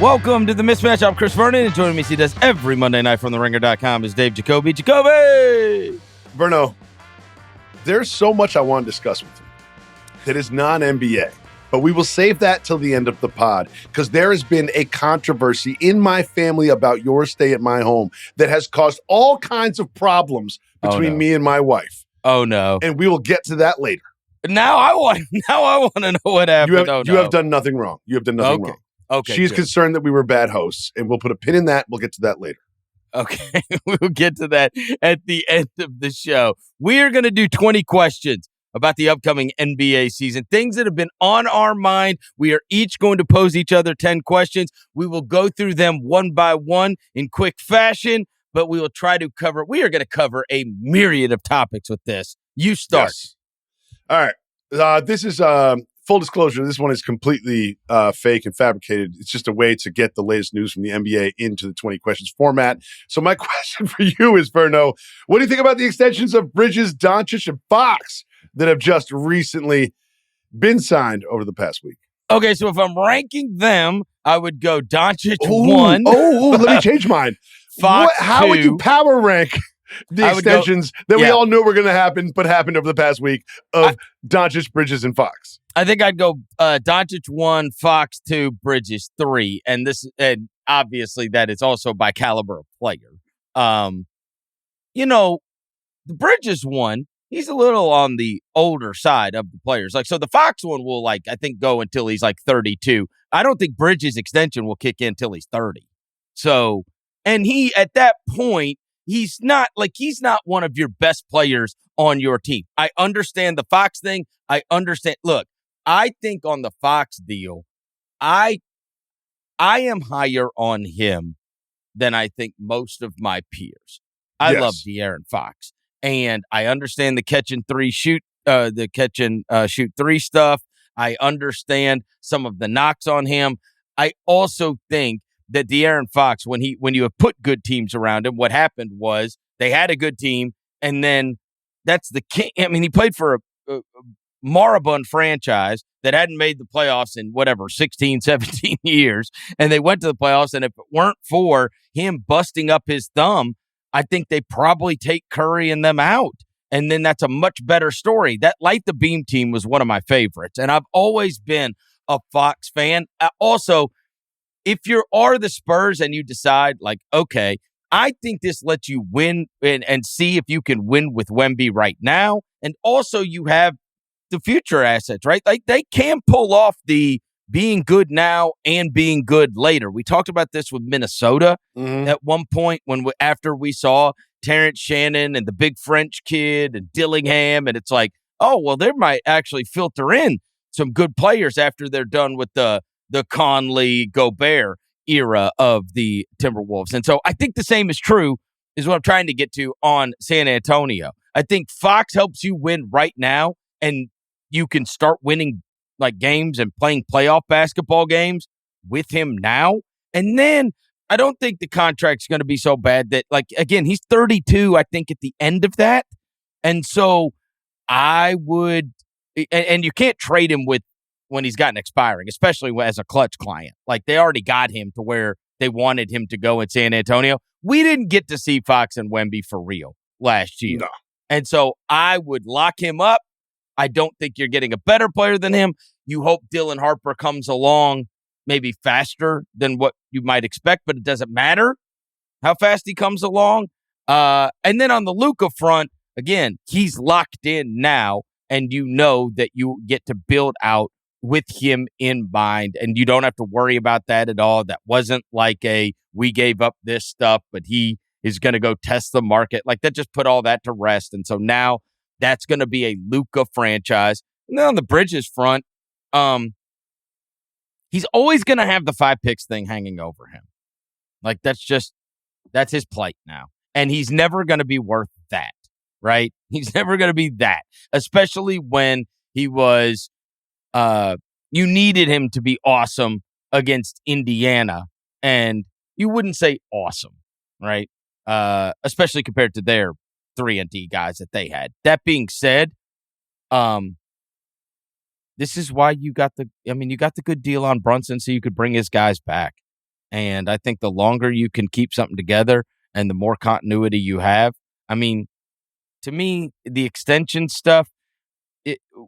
Welcome to the Mismatch. I'm Chris Vernon, and joining me, as he does every Monday night from TheRinger.com, is Dave Jacoby. Jacoby! Verno, there's so much I want to discuss with you that is non-NBA, but we will save that till the end of the pod because there has been a controversy in my family about your stay at my home that has caused all kinds of problems between me and my wife. Oh, no. And we will get to that later. Now I want to know what happened. You have done nothing wrong. You have done nothing wrong. Okay. She's good. concerned that we were bad hosts, and we'll put a pin in that. We'll get to that later. Okay, we'll get to that at the end of the show. We are going to do 20 questions about the upcoming NBA season, things that have been on our mind. We are each going to pose each other 10 questions. We will go through them one by one in quick fashion, but we will try to we are going to cover a myriad of topics with this. You start. Yes. All right. This is full disclosure. This one is completely fake and fabricated. It's just a way to get the latest news from the NBA into the 20 questions format. So my question for you is, Verno, what do you think about the extensions of Bridges, Doncic, and Fox that have just recently been signed over the past week? Okay, so if I'm ranking them, I would go Doncic 1. Let me change mine. Fox how 2. would you power rank the extensions that we all knew were going to happen, but happened over the past week of Doncic, Bridges, and Fox? I think I'd go Doncic 1, Fox 2, Bridges 3, and obviously that is also by caliber of player. The Bridges one, he's a little on the older side of the players. So the Fox one will I think go until he's 32. I don't think Bridges' extension will kick in until he's 30. So, and he at that point, he's not one of your best players on your team. I understand the Fox thing. I understand. Look, I think on the Fox deal, I am higher on him than I think most of my peers. I love De'Aaron Fox, and I understand the catch and shoot three stuff. I understand some of the knocks on him. I also think that De'Aaron Fox, when you have put good teams around him, what happened was they had a good team, and then that's the king. I mean, he played for a moribund franchise that hadn't made the playoffs in 16, 17 years, and they went to the playoffs, and if it weren't for him busting up his thumb, I think they probably take Curry and them out, and then that's a much better story. That Light the Beam team was one of my favorites, and I've always been a Fox fan. Also, if you are the Spurs and you decide, okay, I think this lets you win and see if you can win with Wemby right now, and also you have the future assets, right? They can pull off the being good now and being good later. We talked about this with Minnesota at one point after we saw Terrence Shannon and the big French kid and Dillingham, and it's they might actually filter in some good players after they're done with the Conley Gobert era of the Timberwolves. And so I think the same is true is what I'm trying to get to on San Antonio. I think Fox helps you win right now, and you can start winning games and playing playoff basketball games with him now. And then I don't think the contract's going to be so bad that, again, he's 32, I think, at the end of that. And so I would, and you can't trade him when he's gotten expiring, especially as a clutch client. They already got him to where they wanted him to go in San Antonio. We didn't get to see Fox and Wemby for real last year. No. And so I would lock him up. I don't think you're getting a better player than him. You hope Dylan Harper comes along maybe faster than what you might expect, but it doesn't matter how fast he comes along. And then on the Luka front, again, he's locked in now, and you know that you get to build out with him in mind, and you don't have to worry about that at all. That wasn't we gave up this stuff, but he is going to go test the market. That just put all that to rest. And so now that's going to be a Luka franchise. And then on the Bridges front, he's always going to have the 5 picks thing hanging over him. That's his plight now. And he's never going to be worth that, right? He's never going to be that, especially when he was, you needed him to be awesome against Indiana, and you wouldn't say awesome, right? Especially compared to their 3-and-D guys that they had. That being said, this is why you got the good deal on Brunson, so you could bring his guys back. And I think the longer you can keep something together and the more continuity you have, I mean, to me, the extension stuff,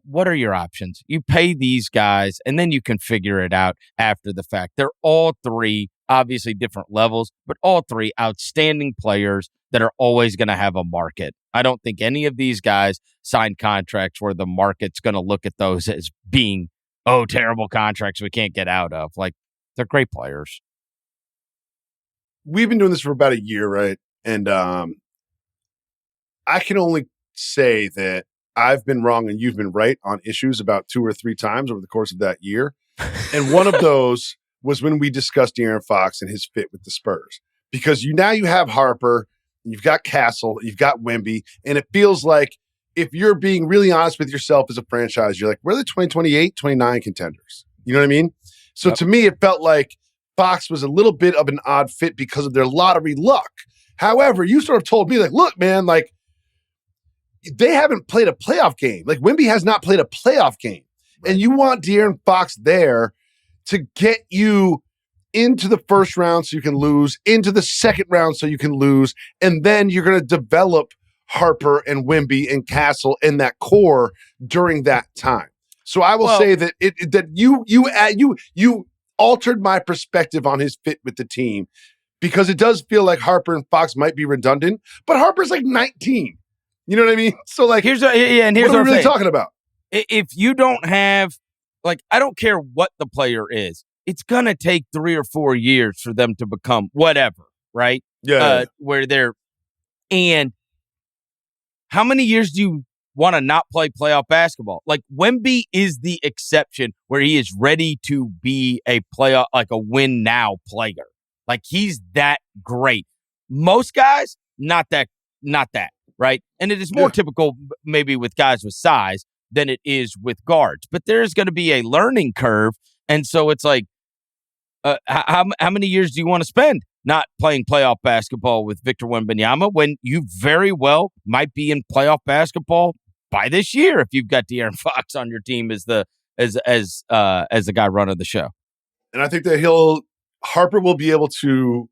what are your options? You pay these guys, and then you can figure it out after the fact. They're all three, obviously different levels, but all three outstanding players that are always going to have a market. I don't think any of these guys sign contracts where the market's going to look at those as being, oh, terrible contracts we can't get out of. Like, they're great players. We've been doing this for about a year, right? And I can only say that I've been wrong and you've been right on issues about 2 or 3 times over the course of that year. And one of those was when we discussed De'Aaron Fox and his fit with the Spurs. Because now you have Harper, you've got Castle, you've got Wemby, and it feels like if you're being really honest with yourself as a franchise, you're like, we're the 2028, 29 contenders. You know what I mean? So to me, it felt like Fox was a little bit of an odd fit because of their lottery luck. However, you sort of told me, like, look, man, like, they haven't played a playoff game. Like, Wemby has not played a playoff game. Right. And you want De'Aaron Fox there to get you into the first round so you can lose, into the second round so you can lose, and then you're going to develop Harper and Wemby and Castle in that core during that time. So I will say that you altered my perspective on his fit with the team, because it does feel like Harper and Fox might be redundant, but Harper's like 19. You know what I mean? So, like, here's what are we really talking about? If you don't have, like, I don't care what the player is, it's going to take 3 or 4 years for them to become whatever, right? Yeah. Where they're, and how many years do you want to not play playoff basketball? Like, Wemby is the exception where he is ready to be a playoff, like a win now player. Like, he's that great. Most guys, not that. Right? And it is more typical maybe with guys with size than it is with guards. But there's going to be a learning curve. And so it's like, how many years do you want to spend not playing playoff basketball with Victor Wembanyama when you very well might be in playoff basketball by this year if you've got De'Aaron Fox on your team as the guy running the show? And I think that Harper will be able to,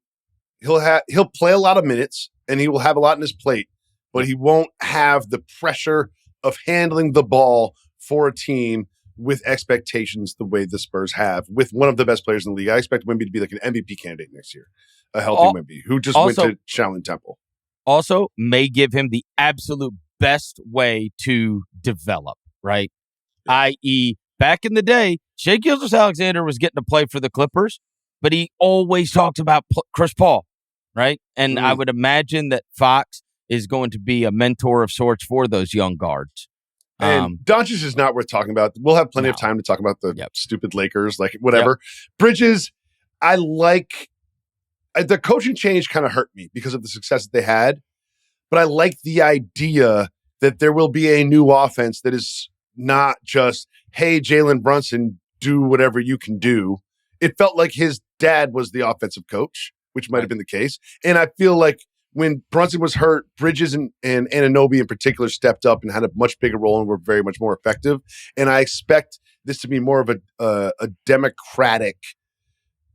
he'll play a lot of minutes and he will have a lot on his plate, but he won't have the pressure of handling the ball for a team with expectations the way the Spurs have with one of the best players in the league. I expect Wemby to be like an MVP candidate next year, a healthy Wemby who just went to Shaolin Temple. Also, may give him the absolute best way to develop, right? Yeah. I.e., back in the day, Shai Gilgeous-Alexander was getting to play for the Clippers, but he always talks about Chris Paul, right? And I would imagine that Fox is going to be a mentor of sorts for those young guards. And Doncic is not worth talking about. We'll have plenty of time to talk about the stupid Lakers, like whatever. Bridges, I like the coaching change kind of hurt me because of the success that they had, but I like the idea that there will be a new offense that is not just, hey, Jalen Brunson, do whatever you can do. It felt like his dad was the offensive coach, which might have been the case. And I feel like when Brunson was hurt, Bridges and Anunoby in particular stepped up and had a much bigger role and were very much more effective. And I expect this to be more of a democratic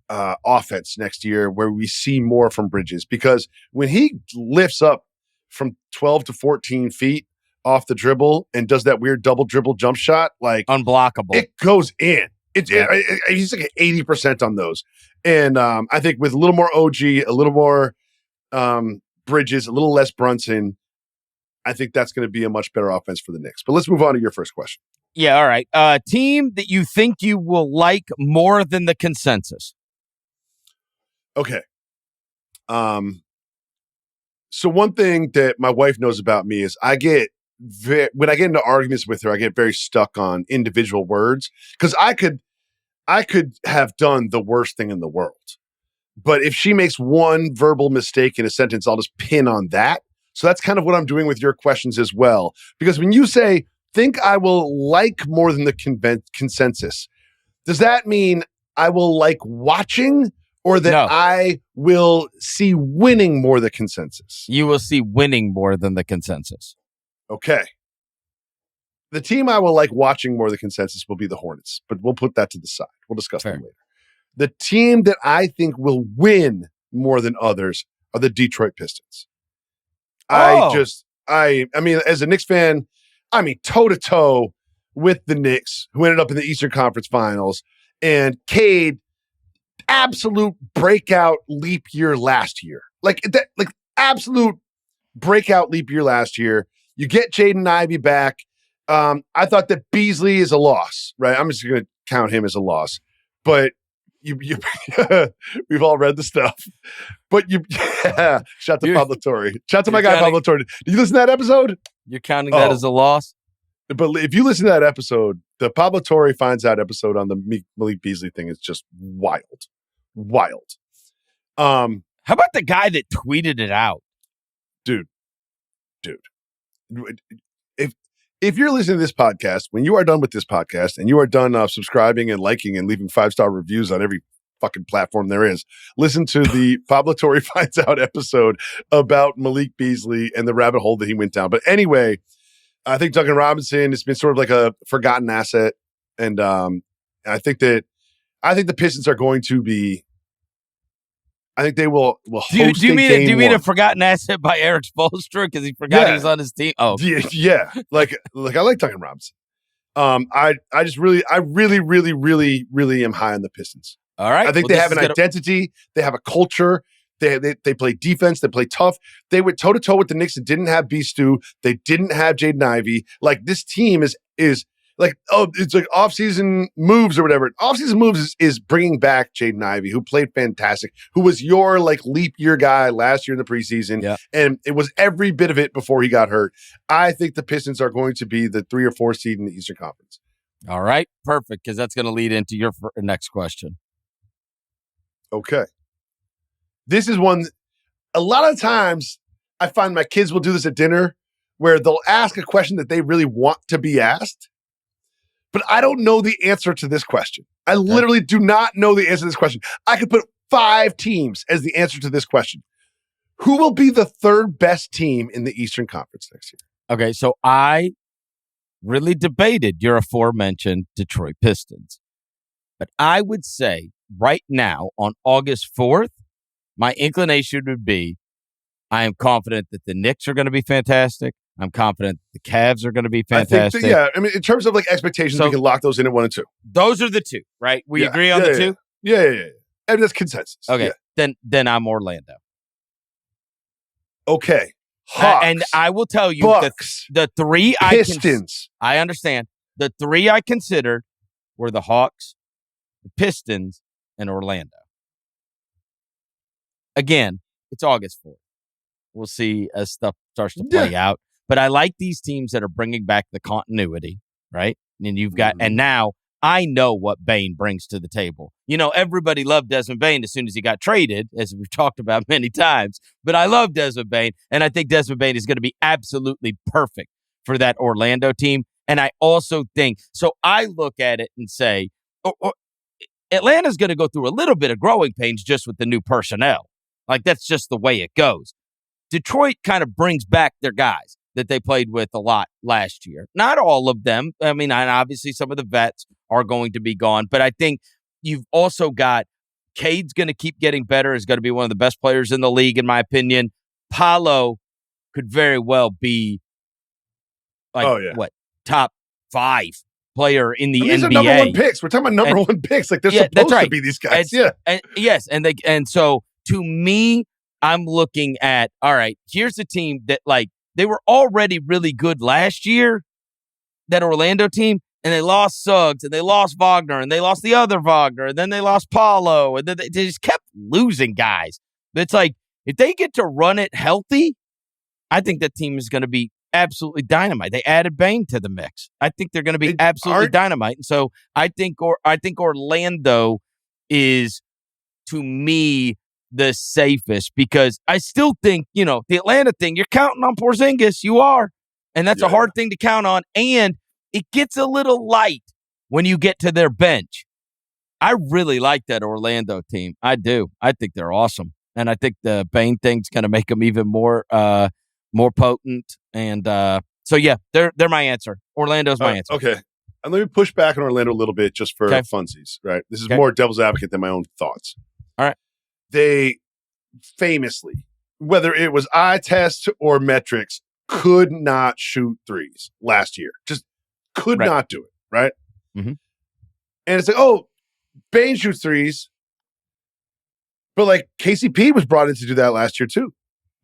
offense next year where we see more from Bridges. Because when he lifts up from 12 to 14 feet off the dribble and does that weird double dribble jump shot, like unblockable, it goes in. He's like 80% on those. And I think with a little more OG, a little more Bridges, a little less Brunson, I think that's going to be a much better offense for the Knicks. But let's move on to your first question. Yeah, all right. Team that you think you will like more than the consensus. Okay. So one thing that my wife knows about me is when I get into arguments with her, I get very stuck on individual words because I could have done the worst thing in the world. But if she makes one verbal mistake in a sentence, I'll just pin on that. So that's kind of what I'm doing with your questions as well. Because when you say, think I will like more than the consensus, does that mean I will like watching or that I will see winning more than consensus? You will see winning more than the consensus. Okay. The team I will like watching more than consensus will be the Hornets, but we'll put that to the side. We'll discuss them later. The team that I think will win more than others are the Detroit Pistons. Oh. I mean, as a Knicks fan, I mean, toe-to-toe with the Knicks, who ended up in the Eastern Conference Finals, and Cade, absolute breakout leap year last year. Like absolute breakout leap year last year. You get Jaden Ivey back. I thought that Beasley is a loss, right? I'm just going to count him as a loss. But you we've all read the stuff. But shout to Pablo Torre. Shout to my guy Pablo Torre. Did you listen to that episode? You're counting that as a loss? But if you listen to that episode, the Pablo Torre finds out episode on the Malik Beasley thing is just wild. Wild. How about the guy that tweeted it out? Dude. If you're listening to this podcast, when you are done with this podcast and you are done subscribing and liking and leaving 5-star reviews on every fucking platform there is, listen to the Pablo Torre finds out episode about Malik Beasley and the rabbit hole that he went down. But anyway, I think Duncan Robinson has been sort of like a forgotten asset. And I think the Pistons are going to be, I think they will host do you mean one. a forgotten asset by Eric Spoelstra because he forgot he was on his team? Oh, yeah. Like I like Duncan Robinson. I really am high on the Pistons. All right. I think they have an identity. They have a culture. They play defense. They play tough. They went toe to toe with the Knicks that didn't have Beastu. They didn't have Jaden Ivey. Like this team is like, it's like off-season moves or whatever. Off-season moves is bringing back Jaden Ivey, who played fantastic, who was your like leap year guy last year in the preseason. Yeah. And it was every bit of it before he got hurt. I think the Pistons are going to be the 3 or 4 seed in the Eastern Conference. All right. Perfect. Because that's going to lead into your next question. Okay. This is one, a lot of times I find my kids will do this at dinner where they'll ask a question that they really want to be asked. But I don't know the answer to this question. I literally do not know the answer to this question. I could put 5 teams as the answer to this question. Who will be the 3rd best team in the Eastern Conference next year? Okay, so I really debated your aforementioned Detroit Pistons. But I would say right now on August 4th, my inclination would be I am confident that the Knicks are going to be fantastic. I'm confident the Cavs are going to be fantastic. I mean, in terms of like expectations, we can lock those in at 1 and 2. Those are the 2, right? We agree on the 2? Yeah. And that's consensus. Okay, then I'm Orlando. Okay. Hawks, and I will tell you Bucks, the 3 Pistons. I understand. The 3 I considered were the Hawks, the Pistons, and Orlando. Again, it's August 4th. We'll see as stuff starts to play out. But I like these teams that are bringing back the continuity, right? And you've got, and now I know what Bane brings to the table. You know, everybody loved Desmond Bane as soon as he got traded, as we've talked about many times. But I love Desmond Bane, and I think Desmond Bane is going to be absolutely perfect for that Orlando team. And I also think, so I look at it and say, Atlanta's going to go through a little bit of growing pains just with the new personnel. Like, that's just the way it goes. Detroit kind of brings back their guys that they played with a lot last year. Not all of them. I mean, and obviously some of the vets are going to be gone. But I think you've also got Cade's going to keep getting better. Is going to be one of the best players in the league, in my opinion. Paulo could very well be top 5 player in the NBA. These are number 1 picks. We're talking about number 1 picks. Like they're supposed to be these guys. And so to me, I'm looking at, all right, here's a team that like they were already really good last year, that Orlando team, and they lost Suggs, and they lost Wagner, and they lost the other Wagner, and then they lost Paulo, and then they just kept losing guys. But it's like, if they get to run it healthy, I think that team is going to be absolutely dynamite. They added Bane to the mix. I think they're going to be absolutely dynamite. And so I think Orlando is, to me, the safest, because I still think, you know, the Atlanta thing, you're counting on Porzingis. You are. And that's a hard thing to count on. And it gets a little light when you get to their bench. I really like that Orlando team. I do. I think they're awesome. And I think the Bane thing's going to make them even more potent. And so, yeah, they're my answer. Orlando's my answer. Okay. And let me push back on Orlando a little bit just for Okay. funsies, right? This is Okay. more devil's advocate than my own thoughts. All right. They famously, whether it was eye test or metrics, could not shoot threes last year. Just could not do it, right? Mm-hmm. And it's like, oh, Bane shoots threes. But like KCP was brought in to do that last year too.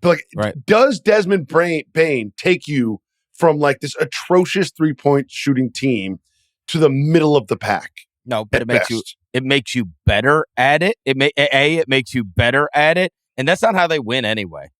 But like, does Desmond Bane take you from like this atrocious 3-point shooting team to the middle of the pack? No, but it makes you better at it. It makes you better at it, and that's not how they win anyway.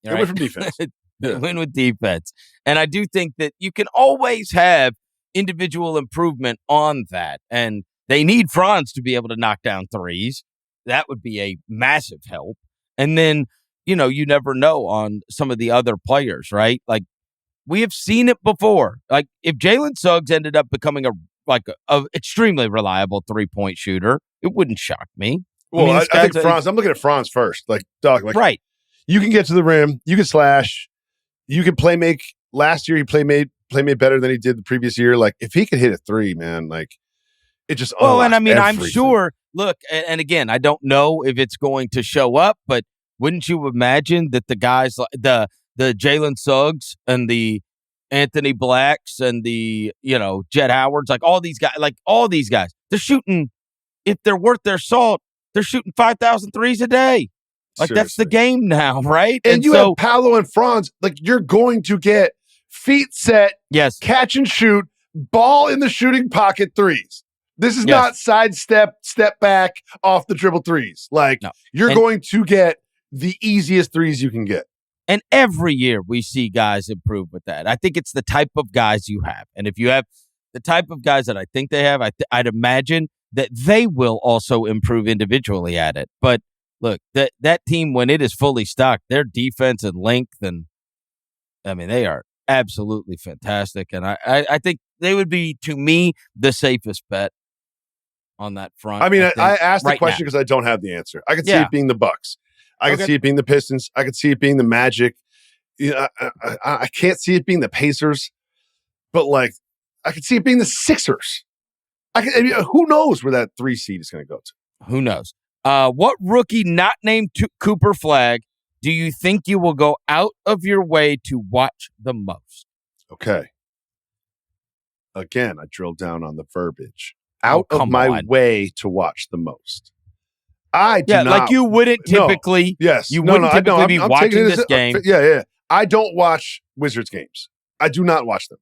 They win from defense. They win with defense, and I do think that you can always have individual improvement on that, and they need Franz to be able to knock down threes. That would be a massive help. And then, you never know on some of the other players, right? Like, we have seen it before. Like, if Jalen Suggs ended up becoming a extremely reliable 3-point shooter, it wouldn't shock me. Well, I think Franz, I'm looking at Franz first. Like, dog, like, right. You can get to the rim, you can slash, you can play make. Last year, he play made better than he did the previous year. Like, if he could hit a three, man, like, it just and I mean, everything. I'm sure. Look, and again, I don't know if it's going to show up, but wouldn't you imagine that the guys, the Jalen Suggs and the Anthony Blacks and the Jet Howards, like all these guys, they're shooting. If they're worth their salt, they're shooting 5,000 threes a day. Like, seriously. That's the game now, right? And you have Paolo and Franz. Like, you're going to get feet set, yes, catch and shoot, ball in the shooting pocket threes. This is not sidestep, step back off the dribble threes. Like, you're going to get the easiest threes you can get. And every year we see guys improve with that. I think it's the type of guys you have. And if you have the type of guys that I think they have, I'd imagine that they will also improve individually at it. But look, that team, when it is fully stocked, their defense and length, and I mean, they are absolutely fantastic. And I think they would be, to me, the safest bet on that front. I mean, I asked the question because I don't have the answer. I could see it being the Bucks. I could see it being the Pistons. I could see it being the Magic. I can't see it being the Pacers, but like, I could see it being the Sixers. Who knows where that 3 seed is going to go to? Who knows? What rookie not named Cooper Flagg do you think you will go out of your way to watch the most? Okay. Again, I drilled down on the verbiage. Out of my way to watch the most. I do not. Like you wouldn't typically. No, yes. You wouldn't typically be watching this game. Yeah. I don't watch Wizards games. I do not watch them.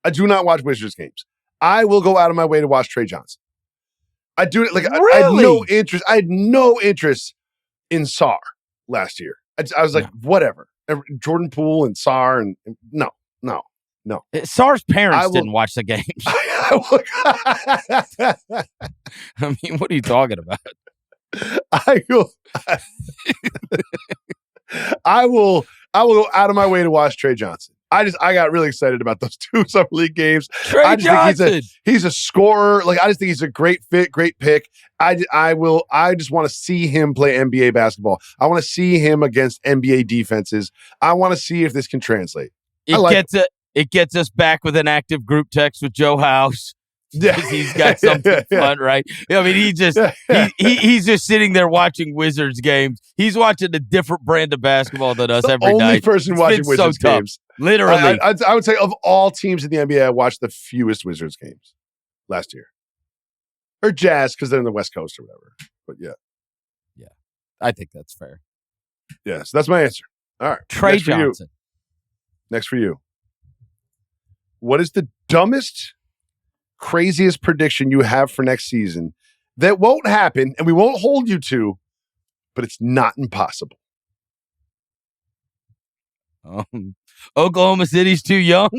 I do not watch Wizards games. I will go out of my way to watch Trey Johnson. I do it like really? I had no interest. I had no interest in Sarr last year. I was like, whatever. Jordan Poole and Sarr and no. Sarr's parents didn't watch the games. I mean, what are you talking about? I will go out of my way to watch Trey Johnson. I got really excited about those 2 summer league games. Trey Johnson. Think he's a scorer. Like, I just think he's a great fit, great pick. I just want to see him play NBA basketball. I want to see him against NBA defenses. I want to see if this can translate. It gets us back with an active group text with Joe House. Yeah. He's got something fun, right? I mean, he's just sitting there watching Wizards games. He's watching a different brand of basketball than us every night. Only person watching Wizards games. Literally. I would say of all teams in the NBA, I watched the fewest Wizards games last year. Or Jazz, because they're in the West Coast or whatever. But yeah. Yeah. I think that's fair. Yeah, so that's my answer. All right. Trey Johnson. Next for you. What is the dumbest, craziest prediction you have for next season that won't happen and we won't hold you to, but it's not impossible? Oklahoma City's too young.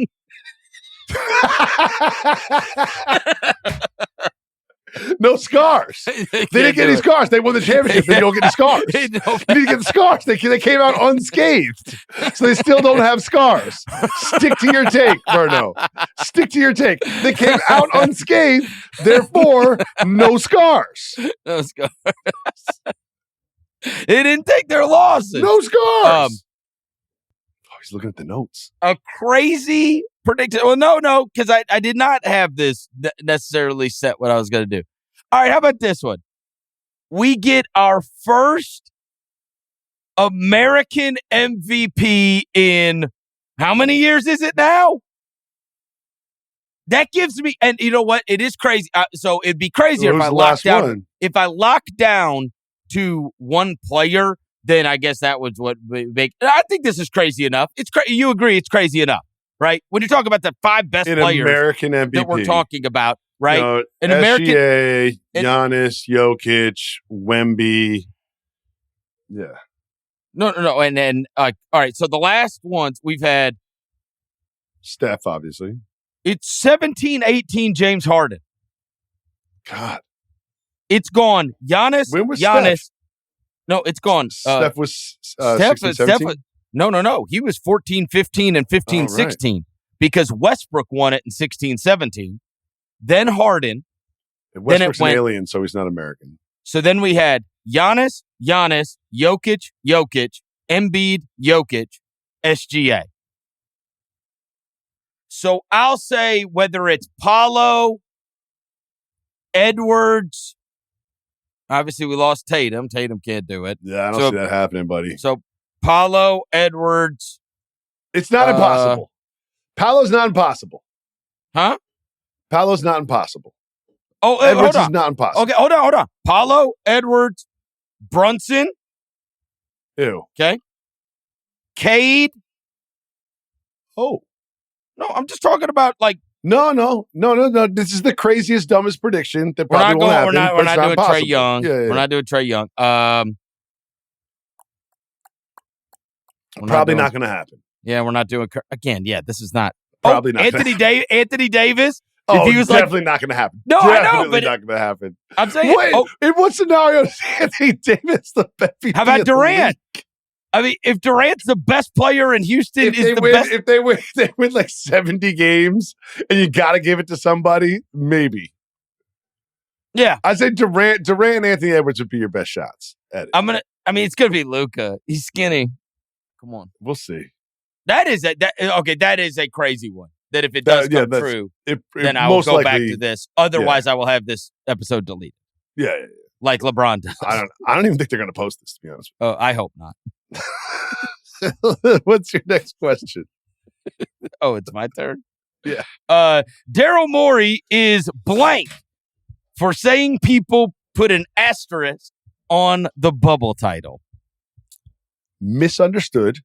No scars. They didn't get any scars. They won the championship. They don't get the scars. You need to get the scars. They came out unscathed, so they still don't have scars. Stick to your take, Verno. Stick to your take. They came out unscathed, therefore no scars. No scars. They didn't take their losses. No scars. He's looking at the notes. A crazy predicted. Well, no, because I did not have this necessarily set what I was going to do. All right, how about this one? We get our first American MVP in how many years is it now? That gives me, and you know what? It is crazy. So it'd be crazier if I locked down. One? If I locked down to one player, then I guess that was what would make. I think this is crazy enough. It's you agree? It's crazy enough, right? When you're talking about the 5 best players American MVP that we're talking about, right? An American, Giannis, Jokic, Wemby. Yeah. No. And then, all right. So the last ones we've had. Steph, obviously. It's 17-18 James Harden. God. It's gone. Giannis. When was Giannis. Steph? No, it's gone. Steph was 16, 17? No. He was 14-15 and 15-16 right. Because Westbrook won it in 16-17. Then Harden. And Westbrook's an alien, so he's not American. So then we had Giannis, Jokic, Embiid, Jokic, SGA. So I'll say whether it's Paolo, Edwards. Obviously, we lost Tatum. Tatum can't do it. Yeah, I don't see that happening, buddy. So Paolo, Edwards. It's not impossible. Paolo's not impossible. Huh? Paolo's not impossible. Oh, Edwards is not impossible. Okay, hold on. Paolo, Edwards, Brunson. Ew. Okay. Cade. Oh. No, I'm just talking about like. No. This is the craziest, dumbest prediction that probably won't happen. We're not doing Trae Young. Yeah. We're not doing Trae Young. Probably not going to happen. Yeah, we're not doing again. Yeah, this is not probably not. Anthony Davis. Oh, he was definitely not going to happen. No, definitely I know, but not going to happen. I'm saying. Wait, in what scenario is Anthony Davis the MVP? How about Durant? I mean, if Durant's the best player in Houston, if they win like 70 games, and you got to give it to somebody, maybe. Yeah, I say Durant and Anthony Edwards would be your best shots at it. It's gonna be Luka. He's skinny. Come on, we'll see. That is a crazy one. That if it does come true, then I will go back to this. Otherwise, I will have this episode deleted. Yeah. Like LeBron does. I don't even think they're going to post this, to be honest. Oh, I hope not. What's your next question? Oh, it's my turn? Yeah. Daryl Morey is blank for saying people put an asterisk on the bubble title. Misunderstood,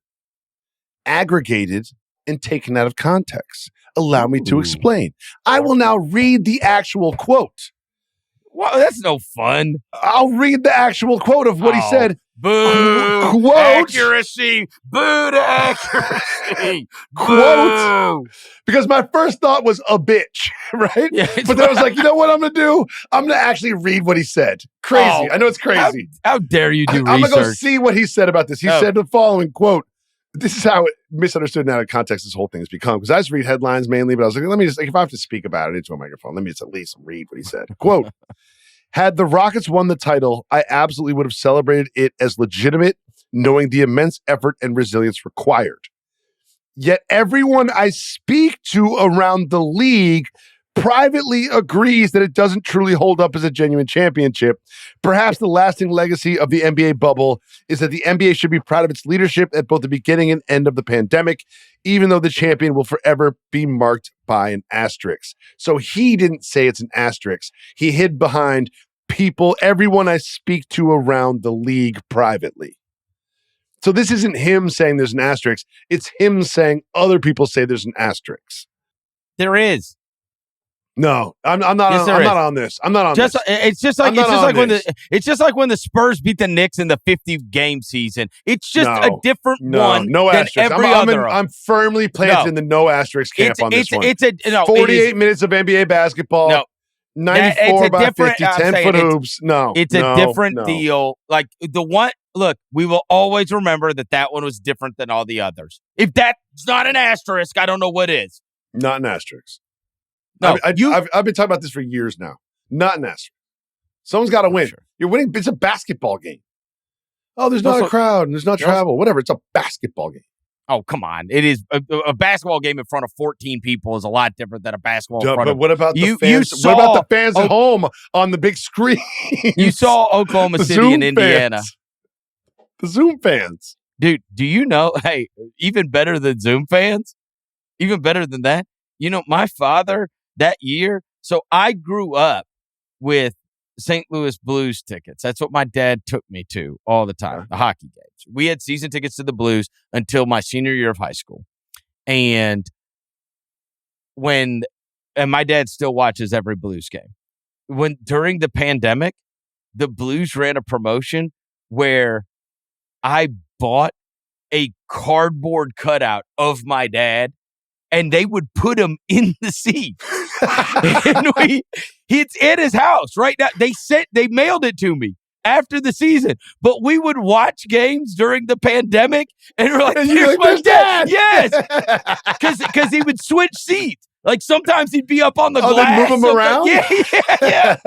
aggregated, and taken out of context. Allow me to explain. I will now read the actual quote. Well, that's no fun. I'll read the actual quote of what he said. Boo! Quote. Accuracy! Boo to accuracy! Quote. Because my first thought was a bitch, right? Yeah, but then I was like, you know what I'm going to do? I'm going to actually read what he said. Crazy. I know it's crazy. How dare you do research? I'm going to go see what he said about this. He said the following, quote, this is how it misunderstood and out of context this whole thing has become. Because I just read headlines mainly, but I was like, let me just, if I have to speak about it into a microphone, let me just at least read what he said. Quote, had the Rockets won the title, I absolutely would have celebrated it as legitimate, knowing the immense effort and resilience required. Yet everyone I speak to around the league privately agrees that it doesn't truly hold up as a genuine championship. Perhaps the lasting legacy of the NBA bubble is that the NBA should be proud of its leadership at both the beginning and end of the pandemic, even though the champion will forever be marked by an asterisk. So he didn't say it's an asterisk. He hid behind everyone I speak to around the league privately. So this isn't him saying there's an asterisk. It's him saying other people say there's an asterisk. There is. No, I'm not. Yes, I'm not on this. I'm not on this. It's just like when the Spurs beat the Knicks in the 50-game season. It's just a different one no than asterisk. every other. I'm firmly planted in the no asterisk camp on this one. It's 48 minutes of NBA basketball. No. 94 by 50, 10-foot hoops. No. It's a different deal. Like the one, look, we will always remember that one was different than all the others. If that's not an asterisk, I don't know what is. Not an asterisk. No, I've been talking about this for years now. Not an asterisk. Someone's got to win. Sure. You're winning. It's a basketball game. Oh, there's not a crowd and there's not travel. Whatever. It's a basketball game. Oh, come on. It is a basketball game in front of 14 people is a lot different than a basketball in front of. But what about you, the fans? What about the fans at home on the big screen? You saw Oklahoma City and Indiana. Fans. The Zoom fans. Dude, do you know, hey, even better than Zoom fans? Even better than that? You know, my father that year, so I grew up with St. Louis Blues tickets. That's what my dad took me to all the time, the hockey games. We had season tickets to the Blues until my senior year of high school. And my dad still watches every Blues game. During the pandemic, the Blues ran a promotion where I bought a cardboard cutout of my dad, and they would put him in the seat. And it's at his house right now. They mailed it to me after the season, but we would watch games during the pandemic, and we're like, "Here's my dad!" Yes, because he would switch seats. Like sometimes he'd be up on the glass. They move him around? Yeah.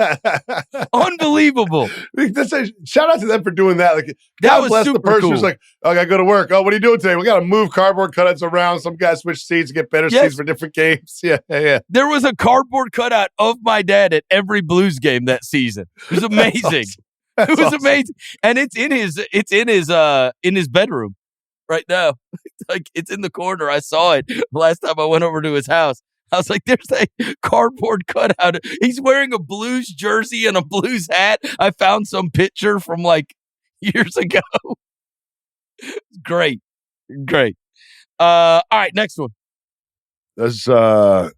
Unbelievable. Shout out to them for doing that. Like, God bless the person who's like, "Oh, I gotta go to work. Oh, what are you doing today? We gotta move cardboard cutouts around. Some guys switch seats to get better seats for different games." Yeah. There was a cardboard cutout of my dad at every Blues game that season. It was amazing. It was amazing. And it's in his bedroom right now. Like it's in the corner. I saw it last time I went over to his house. I was like, there's a cardboard cutout. He's wearing a Blues jersey and a Blues hat. I found some picture from like years ago. Great. All right, next one. There's again,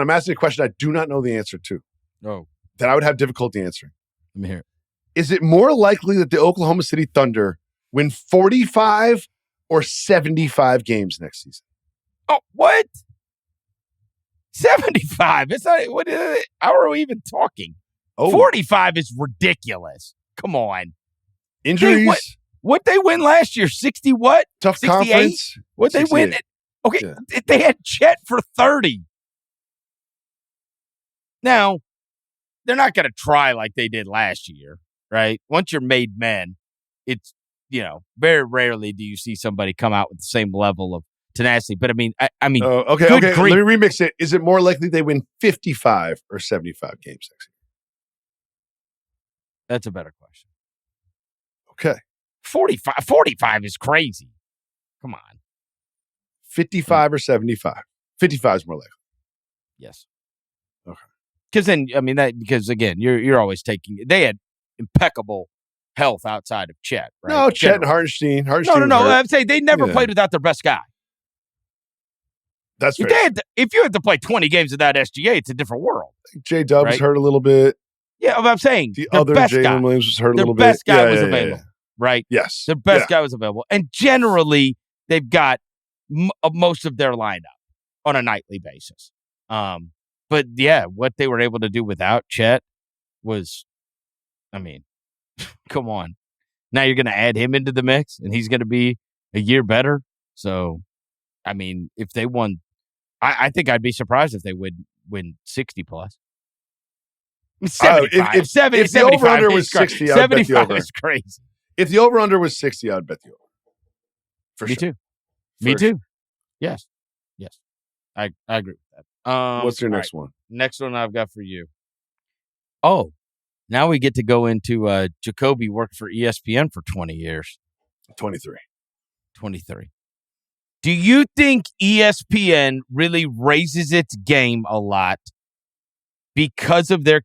I'm asking a question I do not know the answer to. Oh. That I would have difficulty answering. Let me hear it. Is it more likely that the Oklahoma City Thunder win 45 or 75 games next season? Oh, what? 75. It's not. What is it? How are we even talking? 45 is ridiculous. Come on. Injuries. What they win last year? 60 what? Tough 68? conference. What they win? Okay, yeah. They had Chet for 30. Now, they're not going to try like they did last year, right? Once you're made men, it's, very rarely do you see somebody come out with the same level of tenacity. But I mean, okay. Let me remix it. Is it more likely they win 55 or 75 games next year? That's a better question. Okay. 45 is crazy. Come on. 55 or 75? 55 is more likely. Yes. Okay. Because again, you're always taking. They had impeccable health outside of Chet, right? No, Chet and Hartenstein. No. I'm saying they never played without their best guy. That's fair. If you had to play 20 games without SGA, it's a different world. J-Dub was hurt a little bit. Yeah, I'm saying the other Jalen Williams was hurt a little bit. Their best guy was available, right? Yes. Their best guy was available. And generally, they've got most of their lineup on a nightly basis. But yeah, what they were able to do without Chet was, come on. Now you're going to add him into the mix, and he's going to be a year better. So, if they won, I think I'd be surprised if they would win 60 plus. 75. If the over-under was 60, I would bet the over. 75 is crazy. If the over-under was 60, I would bet the over. For sure. Me too. Yes. I agree with that. What's your next one? Next one I've got for you. Oh, now we get to go into Jacoby worked for ESPN for 20 years. 23. Do you think ESPN really raises its game a lot because of their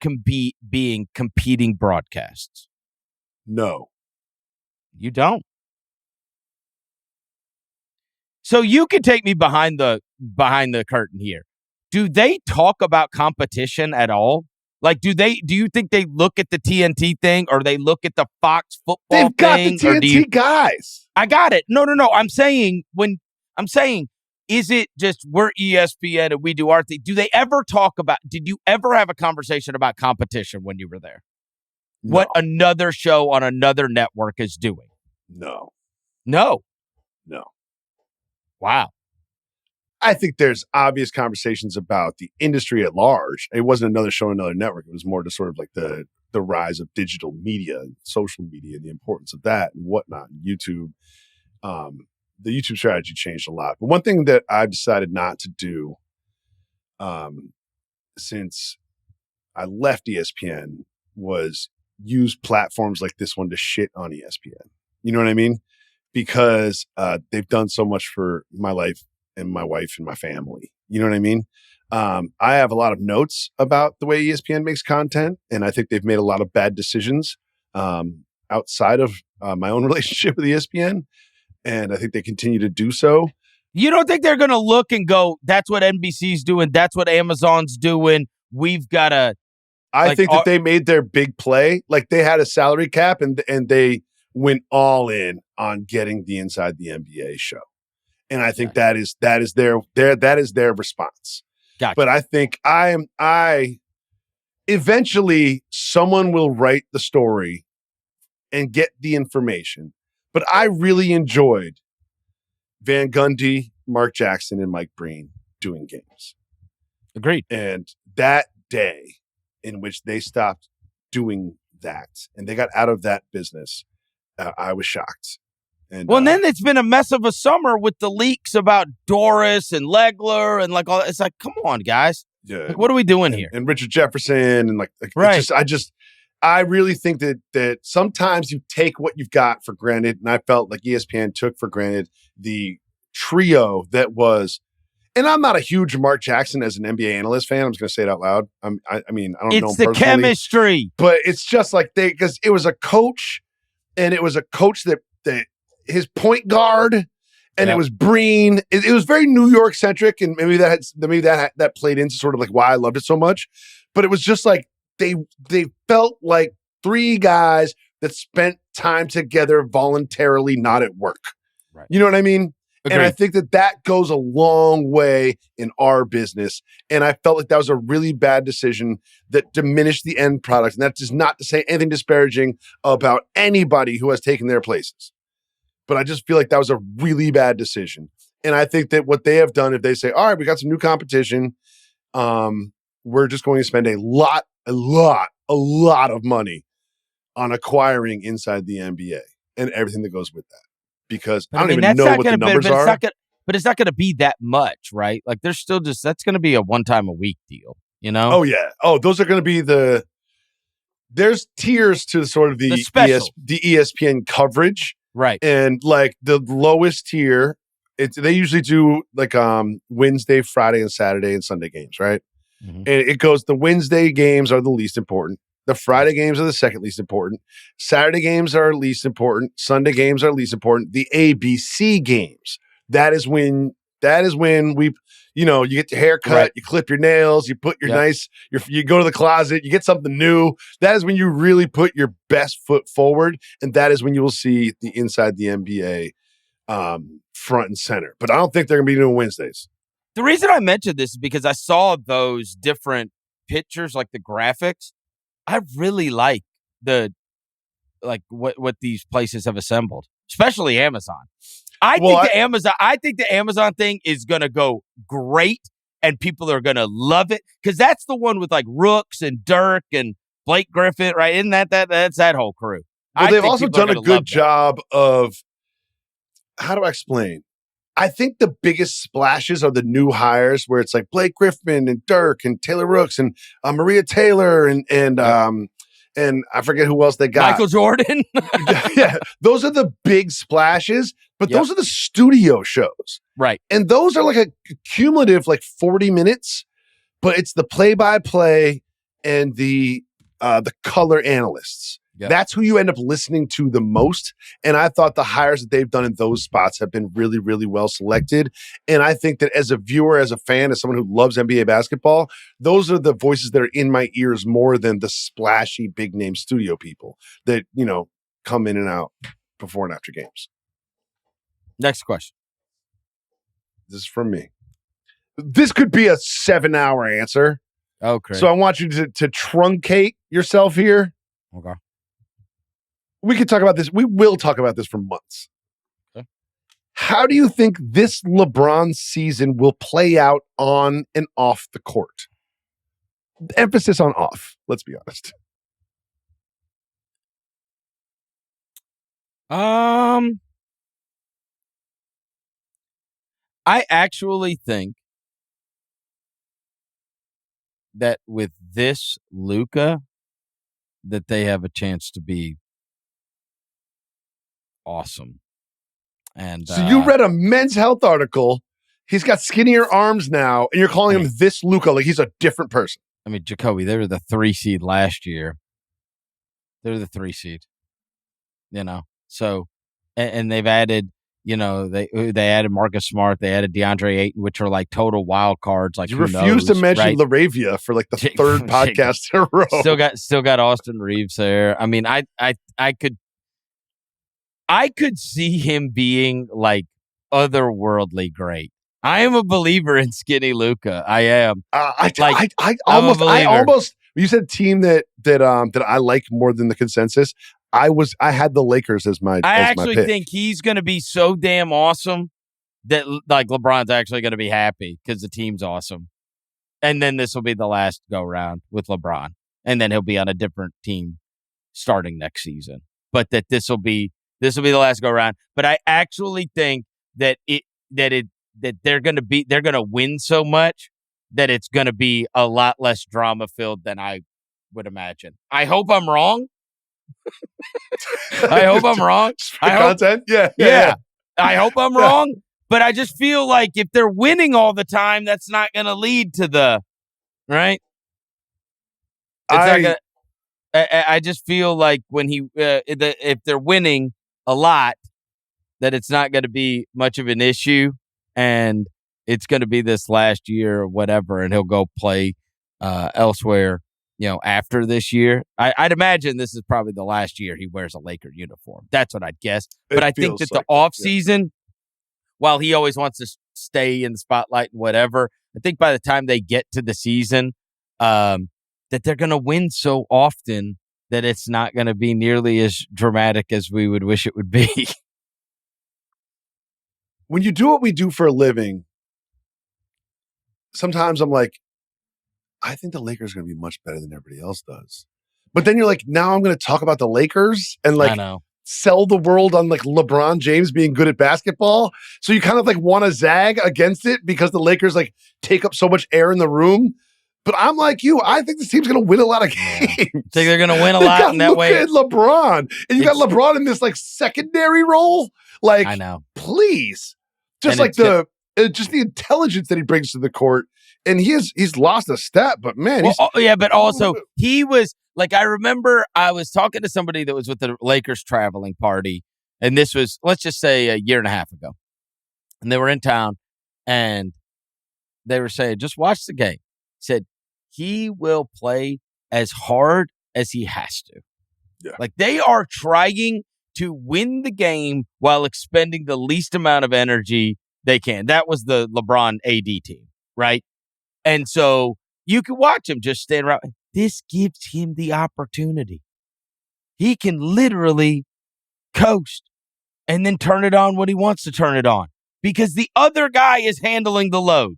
being competing broadcasts? No. You don't? So you could take me behind the curtain here. Do they talk about competition at all? Like, do you think they look at the TNT thing or they look at the Fox football thing? They've got the TNT guys. I got it. No. I'm saying, is it just we're ESPN and we do our thing? Do they ever did you ever have a conversation about competition when you were there? No. What another show on another network is doing? No. Wow. I think there's obvious conversations about the industry at large. It wasn't another show on another network. It was more to sort of like the rise of digital media and social media and the importance of that and whatnot, and YouTube. the YouTube strategy changed a lot. But one thing that I've decided not to do since I left ESPN was use platforms like this one to shit on ESPN. You know what I mean? Because they've done so much for my life and my wife and my family. You know what I mean? I have a lot of notes about the way ESPN makes content, and I think they've made a lot of bad decisions outside of my own relationship with ESPN, and I think they continue to do so. You don't think they're going to look and go, that's what NBC's doing, that's what Amazon's doing, we've got to... I think that they made their big play. Like, they had a salary cap, and they went all in on getting the Inside the NBA show. And I think that is their response. Gotcha. But I think eventually someone will write the story and get the information. But I really enjoyed Van Gundy, Mark Jackson, and Mike Breen doing games. Agreed. And that day in which they stopped doing that and they got out of that business, I was shocked. And then it's been a mess of a summer with the leaks about Doris and Legler and like all that. It's like, come on, guys. Yeah. Like, what are we doing here? And Richard Jefferson and right. I really think that sometimes you take what you've got for granted. And I felt like ESPN took for granted the trio that was, and I'm not a huge Mark Jackson as an NBA analyst fan. I'm just going to say it out loud. I mean, I don't know him personally. It's the chemistry. But it's just like because it was a coach, and it was a coach that his point guard, and it was Breen. It was very New York centric, and maybe that played into sort of like why I loved it so much. But it was just like they felt like three guys that spent time together voluntarily, not at work. Right. You know what I mean? Agreed. And I think that goes a long way in our business. And I felt like that was a really bad decision that diminished the end product. And that's just not to say anything disparaging about anybody who has taken their places. But I just feel like that was a really bad decision. And I think that what they have done, if they say, all right, we got some new competition, we're just going to spend a lot of money on acquiring Inside the NBA and everything that goes with that. Because I don't even know what the numbers are. But it's not going to be that much, right? Like, there's still that's going to be a one-time-a-week deal, you know? Oh, yeah. Oh, those are going to be there's tiers to sort of the ESPN coverage. Right. And like the lowest tier, they usually do like Wednesday, Friday, and Saturday and Sunday games, right? Mm-hmm. And it goes, the Wednesday games are the least important. The Friday games are the second least important. Saturday games are least important. Sunday games are least important. The ABC games, that is when we, you get your hair cut, right. You clip your nails, you put your you go to the closet, you get something new. That is when you really put your best foot forward. And that is when you will see the Inside the NBA front and center. But I don't think they're going to be doing Wednesdays. The reason I mentioned this is because I saw those different pictures, like the graphics. I really like what these places have assembled, especially Amazon. I think the Amazon thing is going to go great and people are going to love it because that's the one with like Rooks and Dirk and Blake Griffin, right? Isn't that's that whole crew? Well, they've also done a good job of, how do I explain? I think the biggest splashes are the new hires where it's like Blake Griffin and Dirk and Taylor Rooks and Maria Taylor and I forget who else they got. Michael Jordan. Yeah, those are the big splashes, but those are the studio shows. Right. And those are like a cumulative 40 minutes, but it's the play-by-play and the color analysts. Yep. That's who you end up listening to the most. And I thought the hires that they've done in those spots have been really, really well selected. And I think that as a viewer, as a fan, as someone who loves NBA basketball, those are the voices that are in my ears more than the splashy big name studio people that, come in and out before and after games. Next question. This is from me. This could be a 7-hour answer. Okay. So I want you to truncate yourself here. Okay. We could talk about this. We will talk about this for months. Okay. How do you think this LeBron season will play out on and off the court? Emphasis on off. Let's be honest. I actually think that with this Luka, that they have a chance to be awesome. And so you read a Men's Health article. He's got skinnier arms now, and you're calling him this Luka like he's a different person. I mean, Jacoby, they were the 3 seed last year. They're the 3 seed. So, and they've added, they added Marcus Smart, they added DeAndre Ayton, which are like total wild cards. Like, you refuse to mention right? LaRavia for like the third podcast in a row. Still got Austin Reeves there. I mean, I could see him being like otherworldly great. I am a believer in skinny Luka. I am. I almost. You said team that I like more than the consensus. I had the Lakers as my. I actually think he's going to be so damn awesome that like LeBron's actually going to be happy because the team's awesome, and then this will be the last go round with LeBron, and then he'll be on a different team starting next season. But that this will be the last go round. But I actually think that they're going to win so much that it's going to be a lot less drama filled than I would imagine. I hope I'm wrong. I hope I'm wrong. Content? Yeah. I hope I'm wrong, but I just feel like if they're winning all the time, that's not going to lead to the right. I just feel like when if they're winning a lot, that it's not going to be much of an issue, and it's going to be this last year or whatever, and he'll go play elsewhere. After this year, I'd imagine this is probably the last year he wears a Laker uniform. That's what I'd guess. But I think that the offseason, while he always wants to stay in the spotlight and whatever, I think by the time they get to the season, that they're going to win so often that it's not going to be nearly as dramatic as we would wish it would be. When you do what we do for a living, sometimes I'm like, I think the Lakers are going to be much better than everybody else does. But then you're like, now I'm going to talk about the Lakers and like sell the world on like LeBron James being good at basketball. So you kind of like want to zag against it because the Lakers like take up so much air in the room. But I'm like you. I think this team's going to win a lot of games. Think they're going to win a lot in that Luka way. And LeBron. And you got LeBron in this like secondary role. Like, I know. Please. Just like just the intelligence that he brings to the court. And he's lost a step, but man, but also he was like, I remember I was talking to somebody that was with the Lakers traveling party, and this was, let's just say, a year and a half ago, and they were in town, and they were saying, just watch the game. He said he will play as hard as he has to. Yeah. Like they are trying to win the game while expending the least amount of energy they can. That was the LeBron AD team, right? And so you can watch him just stand around. This gives him the opportunity. He can literally coast and then turn it on when he wants to turn it on because the other guy is handling the load.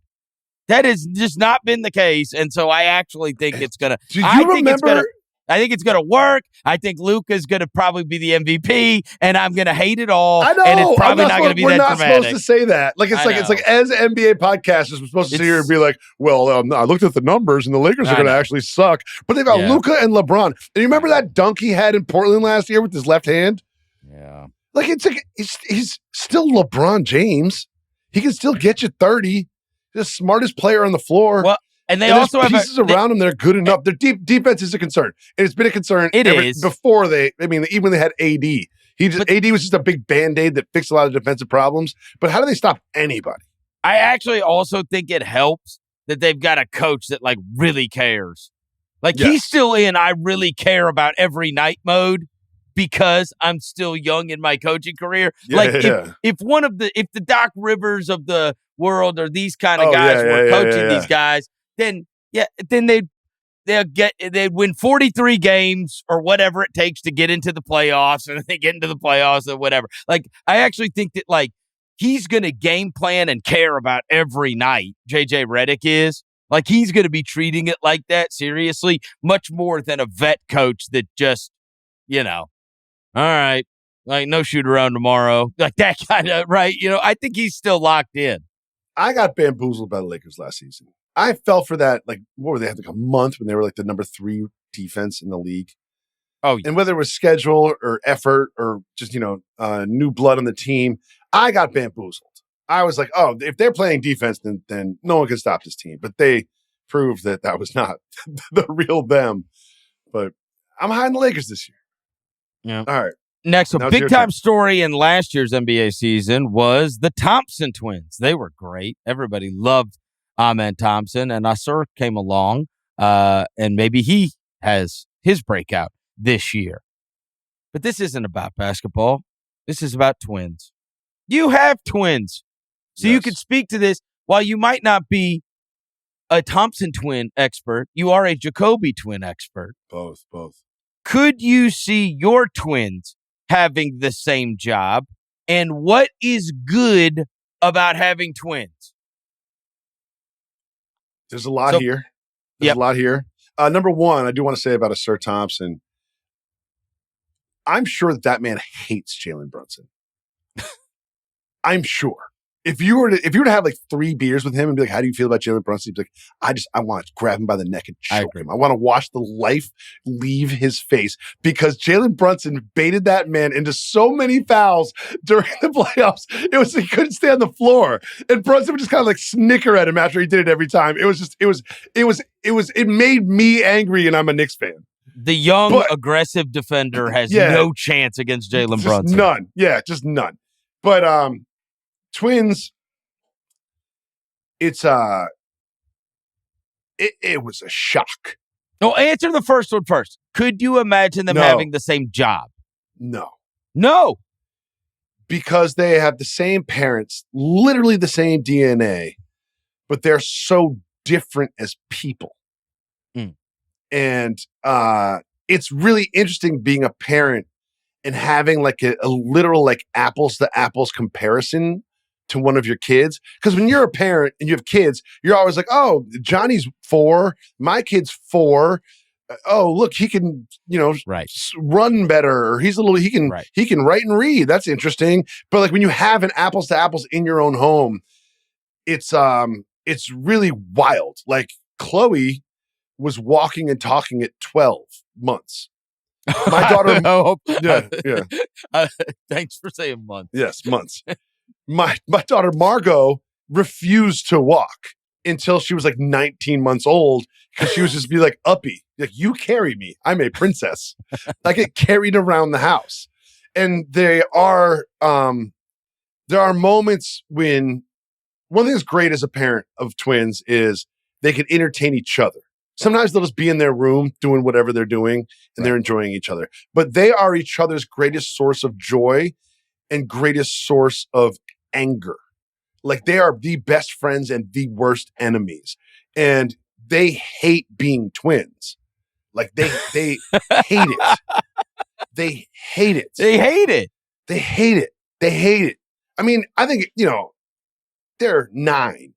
That has just not been the case. And so I actually think it's going to. Do you remember? I think it's going to work. I think Luka's going to probably be the MVP, and I'm going to hate it all. I know. And it's probably not going to be that dramatic. We're not supposed to say that. Like it's like as NBA podcasters, we're supposed to sit here and be like, well, I looked at the numbers, and the Lakers are going to actually suck. But they've got Luka and LeBron. And you remember that dunk he had in Portland last year with his left hand? Yeah. Like it's like he's still LeBron James. He can still get you 30. He's the smartest player on the floor. Well, and they also have pieces around them that are good enough. Their defense is a concern. And it's been a concern before even when they had AD. AD was just a big Band-Aid that fixed a lot of defensive problems. But how do they stop anybody? I actually also think it helps that they've got a coach that like really cares. Like he's still in I really care about every night mode because I'm still young in my coaching career. If the Doc Rivers of the world or these kind of guys were coaching these guys, then they'd win 43 games or whatever it takes to get into the playoffs, and they get into the playoffs or whatever. Like I actually think that like he's going to game plan and care about every night. JJ Redick is like he's going to be treating it like that seriously, much more than a vet coach that just all right, like no shoot around tomorrow, like that kind of right. I think he's still locked in. I got bamboozled by the Lakers last season. I fell for that. Like, what were they? Had like a month when they were like the number 3 defense in the league. Oh, yeah. And whether it was schedule or effort or just, new blood on the team, I got bamboozled. I was like, oh, if they're playing defense, then no one can stop this team. But they proved that was not the real them. But I'm high on the Lakers this year. Yeah. All right. Next, a big-time story in last year's NBA season was the Thompson twins. They were great. Everybody loved Amen Thompson, and Nasser came along, and maybe he has his breakout this year. But this isn't about basketball. This is about twins. You have twins, so you can speak to this. While you might not be a Thompson twin expert, you are a Jacoby twin expert. Both. Could you see your twins having the same job? And what is good about having twins? There's a lot here. There's a lot here. Number one, I do want to say about Sir Thompson. I'm sure that man hates Jalen Brunson. I'm sure. If you were to have like 3 beers with him and be like, how do you feel about Jalen Brunson? He'd be like, I want to grab him by the neck and choke him. I want to watch the life leave his face because Jalen Brunson baited that man into so many fouls during the playoffs. He couldn't stay on the floor. And Brunson would just kind of like snicker at him after he did it every time. It made me angry, and I'm a Knicks fan. The young, aggressive defender has no chance against Jalen Brunson. None. Yeah, just none. But twins, it was a shock. No, answer the first one first. Could you imagine them having the same job? No. Because they have the same parents, literally the same DNA, but they're so different as people. And it's really interesting being a parent and having like a literal like apples to apples comparison to one of your kids. Because when you're a parent and you have kids, you're always like, oh, Johnny's 4, my kid's 4. Oh, look, he can, run better. Or he can write and read. That's interesting. But like when you have an apples to apples in your own home, it's really wild. Like Chloe was walking and talking at 12 months. My daughter, thanks for saying months. Yes, months. My daughter Margot refused to walk until she was like 19 months old because she was just be like uppy, like you carry me. I'm a princess. I get carried around the house, and there are moments when one thing that's great as a parent of twins is they can entertain each other. Sometimes they'll just be in their room doing whatever they're doing and they're enjoying each other. But they are each other's greatest source of joy and greatest source of anger. Like they are the best friends and the worst enemies. And they hate being twins. Like they hate it. They hate it. They hate it. They hate it. They hate it. I mean, I think, they're 9.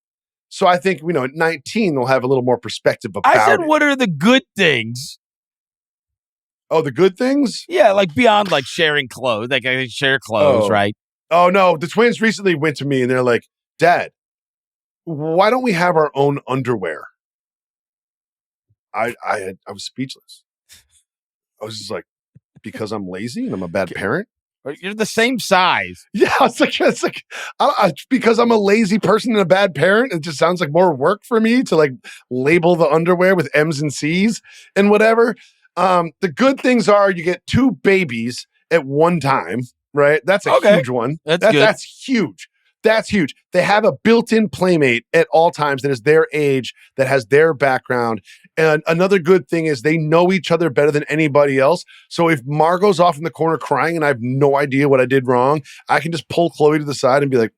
So I think, at 19, they'll have a little more perspective about it. I said, what are the good things? Oh, the good things? Yeah, like beyond like sharing clothes. Like I share clothes, right? Oh, no. The twins recently went to me and they're like, Dad, why don't we have our own underwear? I was speechless. I was just like, because I'm lazy and I'm a bad parent? You're the same size. Yeah, it's like because I'm a lazy person and a bad parent. It just sounds like more work for me to like label the underwear with M's and C's and whatever. The good things are you get 2 babies at one time, right? That's a huge one. That's good. That's huge. That's huge. They have a built-in playmate at all times that is their age, that has their background. And another good thing is they know each other better than anybody else. So if Margot's off in the corner crying and I have no idea what I did wrong, I can just pull Chloe to the side and be like,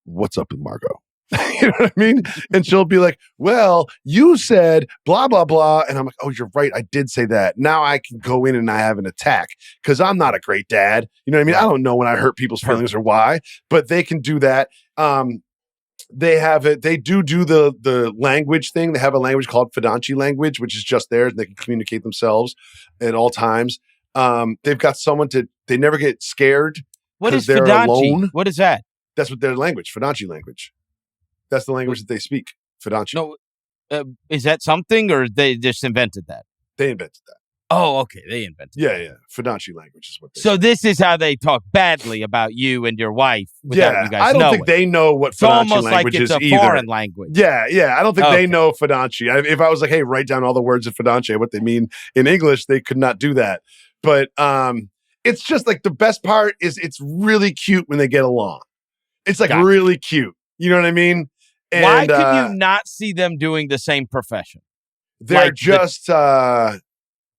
what's up with Margot? You know what I mean? And she'll be like, well, you said blah, blah, blah. And I'm like, oh, you're right. I did say that. Now I can go in and I have an attack because I'm not a great dad. You know what I mean? I don't know when I hurt people's feelings or why, but they can do that. They have it. They do the language thing. They have a language called Fibonacci language, which is just theirs. They can communicate themselves at all times. They've got someone they never get scared. What is they're Fibonacci? alone. What is that? That's what their language, Fibonacci language. That's the language that they speak. Fidonchi. No, is that something, or they just invented that? They invented that. Oh, okay. They invented that. Yeah. Fidonchi language is what they So this is how they talk badly about you and your wife without you guys I don't think they know what Fidonchi language is either. It's almost like it's a foreign language. Yeah. I don't think they know Fidonchi. If I was like, hey, write down all the words of Fidonchi, what they mean in English, they could not do that. But it's just like the best part is it's really cute when they get along. It's like really cute. You know what I mean? And, why could you not see them doing the same profession? They're like just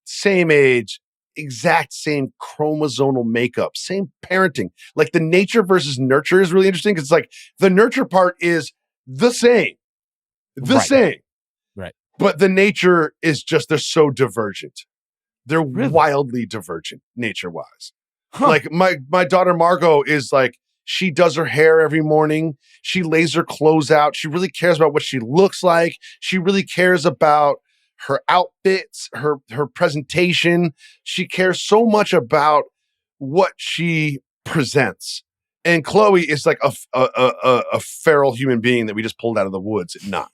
same age, exact same chromosomal makeup, same parenting. Like the nature versus nurture is really interesting because it's like the nurture part is the same. Same. Right. But the nature is just, they're so divergent. They're wildly divergent nature-wise. Huh. Like my daughter Margot is like, she does her hair every morning. She lays her clothes out. She really cares about what she looks like. She really cares about her outfits, her presentation. She cares so much about what she presents. And Chloe is like a feral human being that we just pulled out of the woods at 9.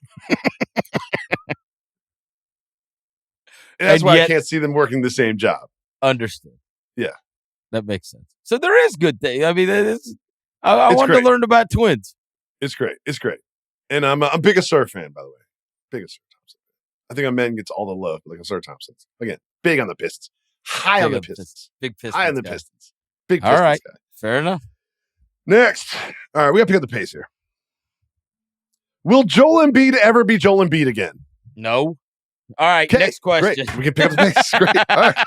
And that's why I can't see them working the same job. Understood. Yeah. That makes sense. So there is good thing. I mean, I wanted to learn about twins. It's great. And I'm a big Asur fan, by the way. Big Asur Thompson. I think Amen gets all the love, but like Asur Thompson. Again, big on the Pistons. High on the Pistons. Big Pistons. High on the Pistons. Big Pistons. All right. Guy. Fair enough. Next. All right. We got to pick up the pace here. Will Joel Embiid ever be Joel Embiid again? No. All right. Next question. Great. We can pick up the pace. Great. All right.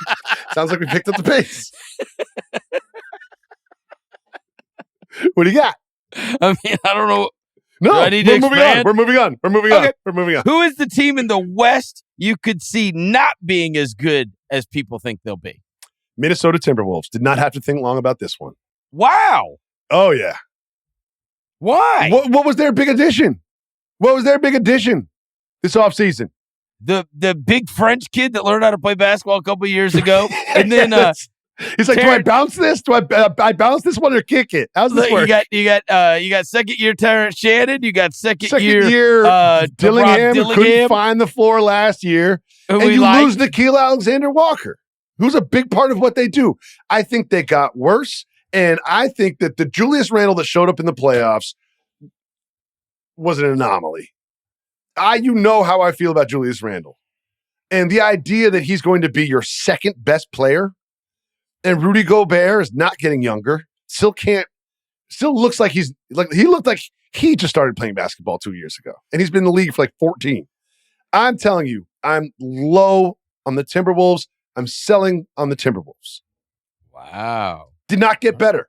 Sounds like we picked up the pace. What do you got? I mean, I don't know. No, we're moving on. Who is the team in the West you could see not being as good as people think they'll be? Minnesota Timberwolves. Did not have to think long about this one. Wow. Oh, yeah. Why? What was their big addition? This offseason? The big French kid that learned how to play basketball a couple of years ago. And then he's like, do I bounce this? Do I bounce this one or kick it? How's this work? You got second year Terrence Shannon. You got second year Dillingham, who couldn't find the floor last year. And you lose Nickeil Alexander-Walker, who's a big part of what they do. I think they got worse. And I think that the Julius Randle that showed up in the playoffs was an anomaly. You know how I feel about Julius Randle. And the idea that he's going to be your second best player and Rudy Gobert is not getting younger, still looks like he looked like he just started playing basketball 2 years ago. And he's been in the league for like 14. I'm telling you, I'm low on the Timberwolves. I'm selling on the Timberwolves. Wow. Did not get better.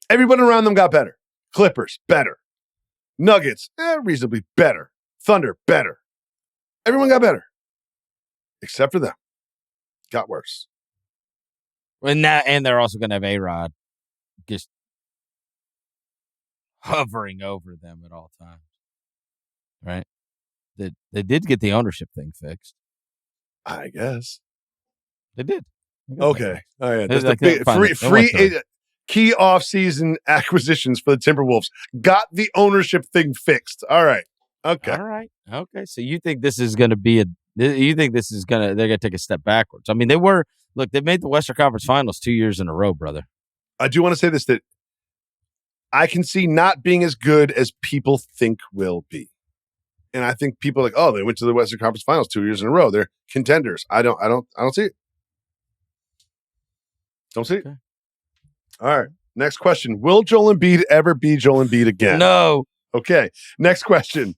Everyone around them got better. Clippers, better. Nuggets, reasonably better. Thunder, better. Everyone got better. Except for them. Got worse. And they're also going to have A-Rod just hovering over them at all times. Right? They did get the ownership thing fixed. I guess. They did. Okay. All right. That's the free key off-season acquisitions for the Timberwolves. Got the ownership thing fixed. All right. Okay. All right. Okay. So you think this is going to be they're going to take a step backwards. I mean, they made the Western Conference Finals 2 years in a row, brother. I do want to say this, that I can see not being as good as people think will be. And I think people are like, oh, they went to the Western Conference Finals 2 years in a row. They're contenders. I don't see it. Don't see it. Okay. All right. Next question. Will Joel Embiid ever be Joel Embiid again? No. Okay. Next question.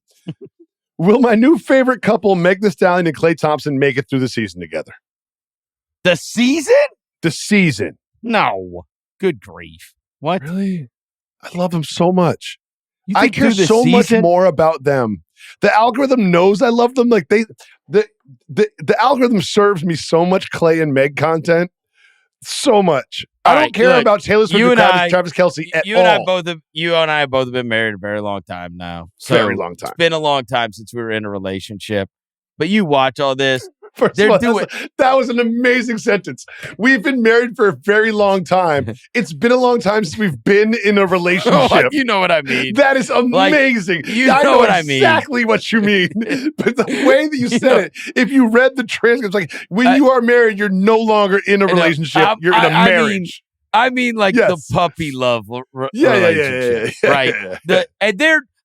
Will my new favorite couple, Megan Thee Stallion and Klay Thompson, make it through the season together? The season? The season. No. Good grief. What? Really? I love them so much. I care so much more about them. The algorithm knows I love them. Like the algorithm serves me so much Klay and Meg content. So much. I don't care about Taylor Swift and Travis Kelce at all. You and I both have been married a very long time now. So very long time. It's been a long time since we were in a relationship. But you watch all this. First They're of all, doing. that was an amazing sentence. We've been married for a very long time. It's been a long time since we've been in a relationship. You know what I mean. That is amazing. I know what exactly what you mean. But the way that you said it, if you read the transcript, it's like when you are married, you're no longer in a relationship. You're in a marriage. I mean, like the puppy love relationship, right?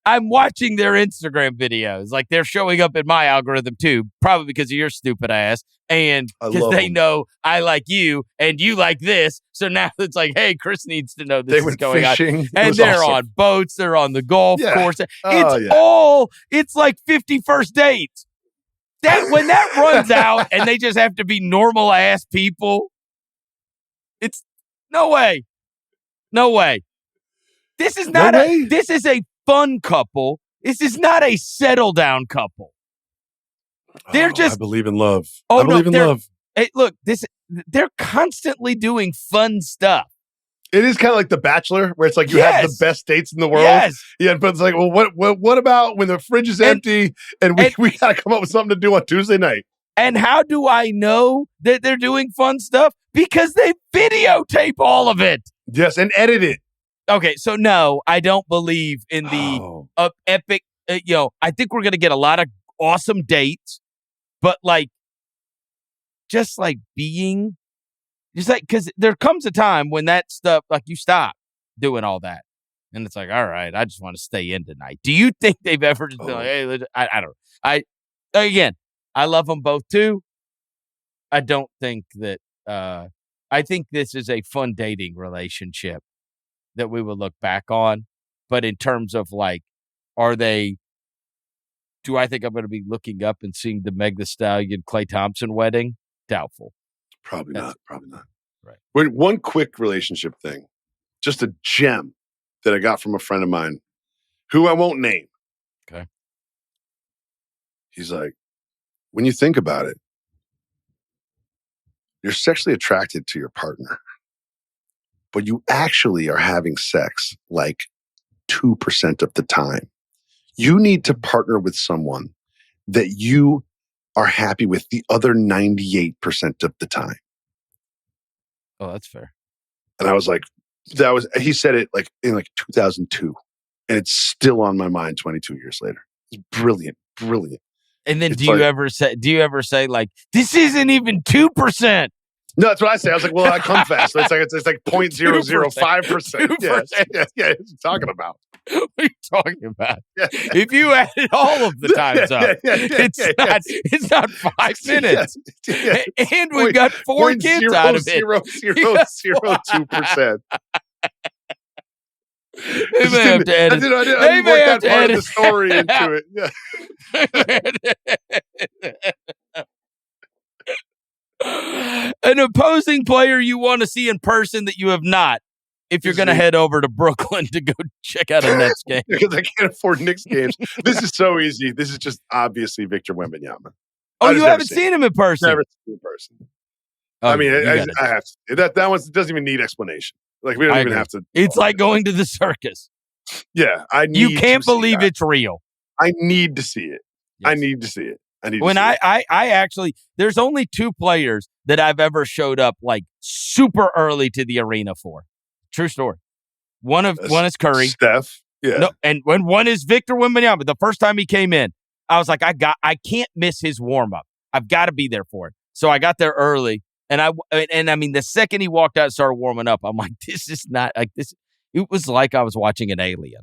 I'm watching their Instagram videos. Like they're showing up in my algorithm too, probably because of your stupid ass. And because they know I like you and you like this. So now it's like, hey, Chris needs to know this is going fishing. on. And they're awesome. On boats. They're on the golf course. It's like 50 first dates. When that runs out and they just have to be normal ass people, it's no way. No way. This is not this is a fun couple. This is not a settle down couple. They're just. I believe in love. Oh, I believe in love. Hey, look, they're constantly doing fun stuff. It is kind of like The Bachelor, where it's like you have the best dates in the world. Yes. Yeah, but it's like, well, what about when the fridge is empty and we got to come up with something to do on Tuesday night? And how do I know that they're doing fun stuff? Because they videotape all of it. Yes, and edit it. Okay, so no, I don't believe in the epic. I think we're going to get a lot of awesome dates, but because there comes a time when that stuff, like you stop doing all that. And it's like, all right, I just want to stay in tonight. Do you think they've ever just been like, hey, I don't know. Again, I love them both too. I don't think that, I think this is a fun dating relationship that we will look back on. But in terms of do I think I'm going to be looking up and seeing the Megan Thee Stallion Klay Thompson wedding? Doubtful. Probably not. Right. Wait, one quick relationship thing. Just a gem that I got from a friend of mine who I won't name. Okay. He's like, when you think about it, you're sexually attracted to your partner, but you actually are having sex 2% of the time. You need to partner with someone that you are happy with the other 98% of the time. Oh, that's fair. And I was like, he said it in 2002, and it's still on my mind 22 years later. It's brilliant. And then do you ever say this isn't even 2%? No, that's what I say. I was like, well, I come fast. So it's like 0.005%. Yeah, what are you talking about? What are you talking about? Yeah. If you added all of the times up, it's not 5 minutes. Yeah. And we've got 4 kids out of it. 0.002%. They may have to edit. I didn't work that part of the story into it. Yeah. An opposing player you want to see in person that you have not, if you're going to head over to Brooklyn to go check out a Nets game. Because I can't afford Knicks games. This is so easy. This is just obviously Victor Wembanyama. Oh, you haven't seen him in person? Never seen him in person. Oh, I mean, I have to. That one doesn't even need explanation. We don't even have to. It's like going to the circus. Yeah, you can't believe it's real. I need to see it. Yes. I need to see it. I actually, there's only 2 players that I've ever showed up super early to the arena for. True story. One is Curry. Steph. Yeah. No, and when one is Victor Wembanyama. The first time he came in, I was like, I can't miss his warm up. I've got to be there for it. So I got there early, and I mean, the second he walked out and started warming up, I'm like, this is not like this. It was like I was watching an alien.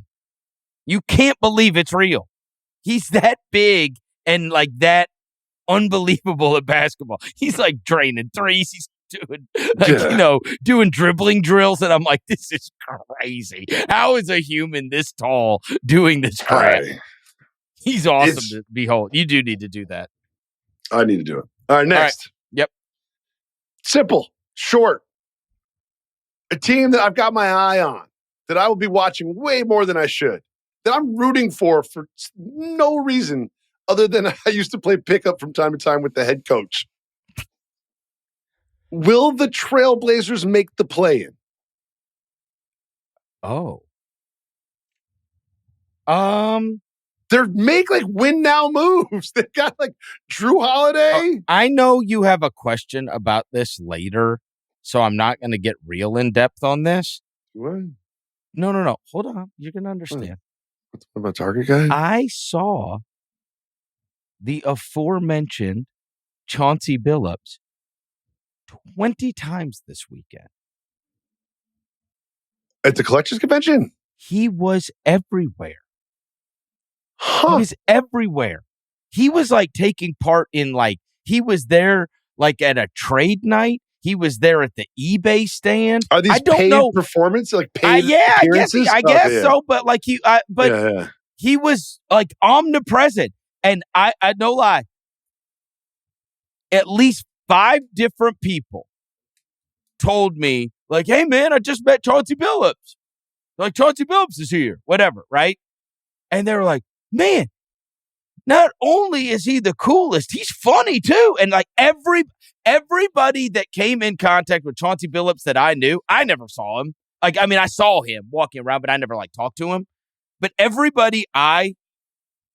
You can't believe it's real. He's that big and that unbelievable at basketball. He's draining threes. He's doing dribbling drills. And I'm like, this is crazy. How is a human this tall doing this crap? He's awesome to behold. You do need to do that. I need to do it. All right, next. All right. Yep. Simple, short. A team that I've got my eye on, that I will be watching way more than I should, that I'm rooting for no reason other than I used to play pickup from time to time with the head coach. Will the Trailblazers make the play-in? Oh. They're make like win now moves. They got like Drew Holiday. I know you have a question about this later, so I'm not going to get real in depth on this. What? No. Hold on. You're going to understand. What about Target guy? I saw the aforementioned Chauncey Billups 20 times this weekend. At the collector's convention? He was everywhere. Huh. He was everywhere. He was like taking part in like, he was there like at a trade night. He was there at the eBay stand. Are these paid performances? Like paid appearances? I guess so. But like he was like omnipresent. And I no lie, at least 5 different people told me like, hey man, I just met Chauncey Billups. Like Chauncey Billups is here, whatever, right? And they were like, man, not only is he the coolest, he's funny too. And like everybody that came in contact with Chauncey Billups that I knew, I never saw him. Like, I mean, I saw him walking around, but I never like talked to him. But everybody I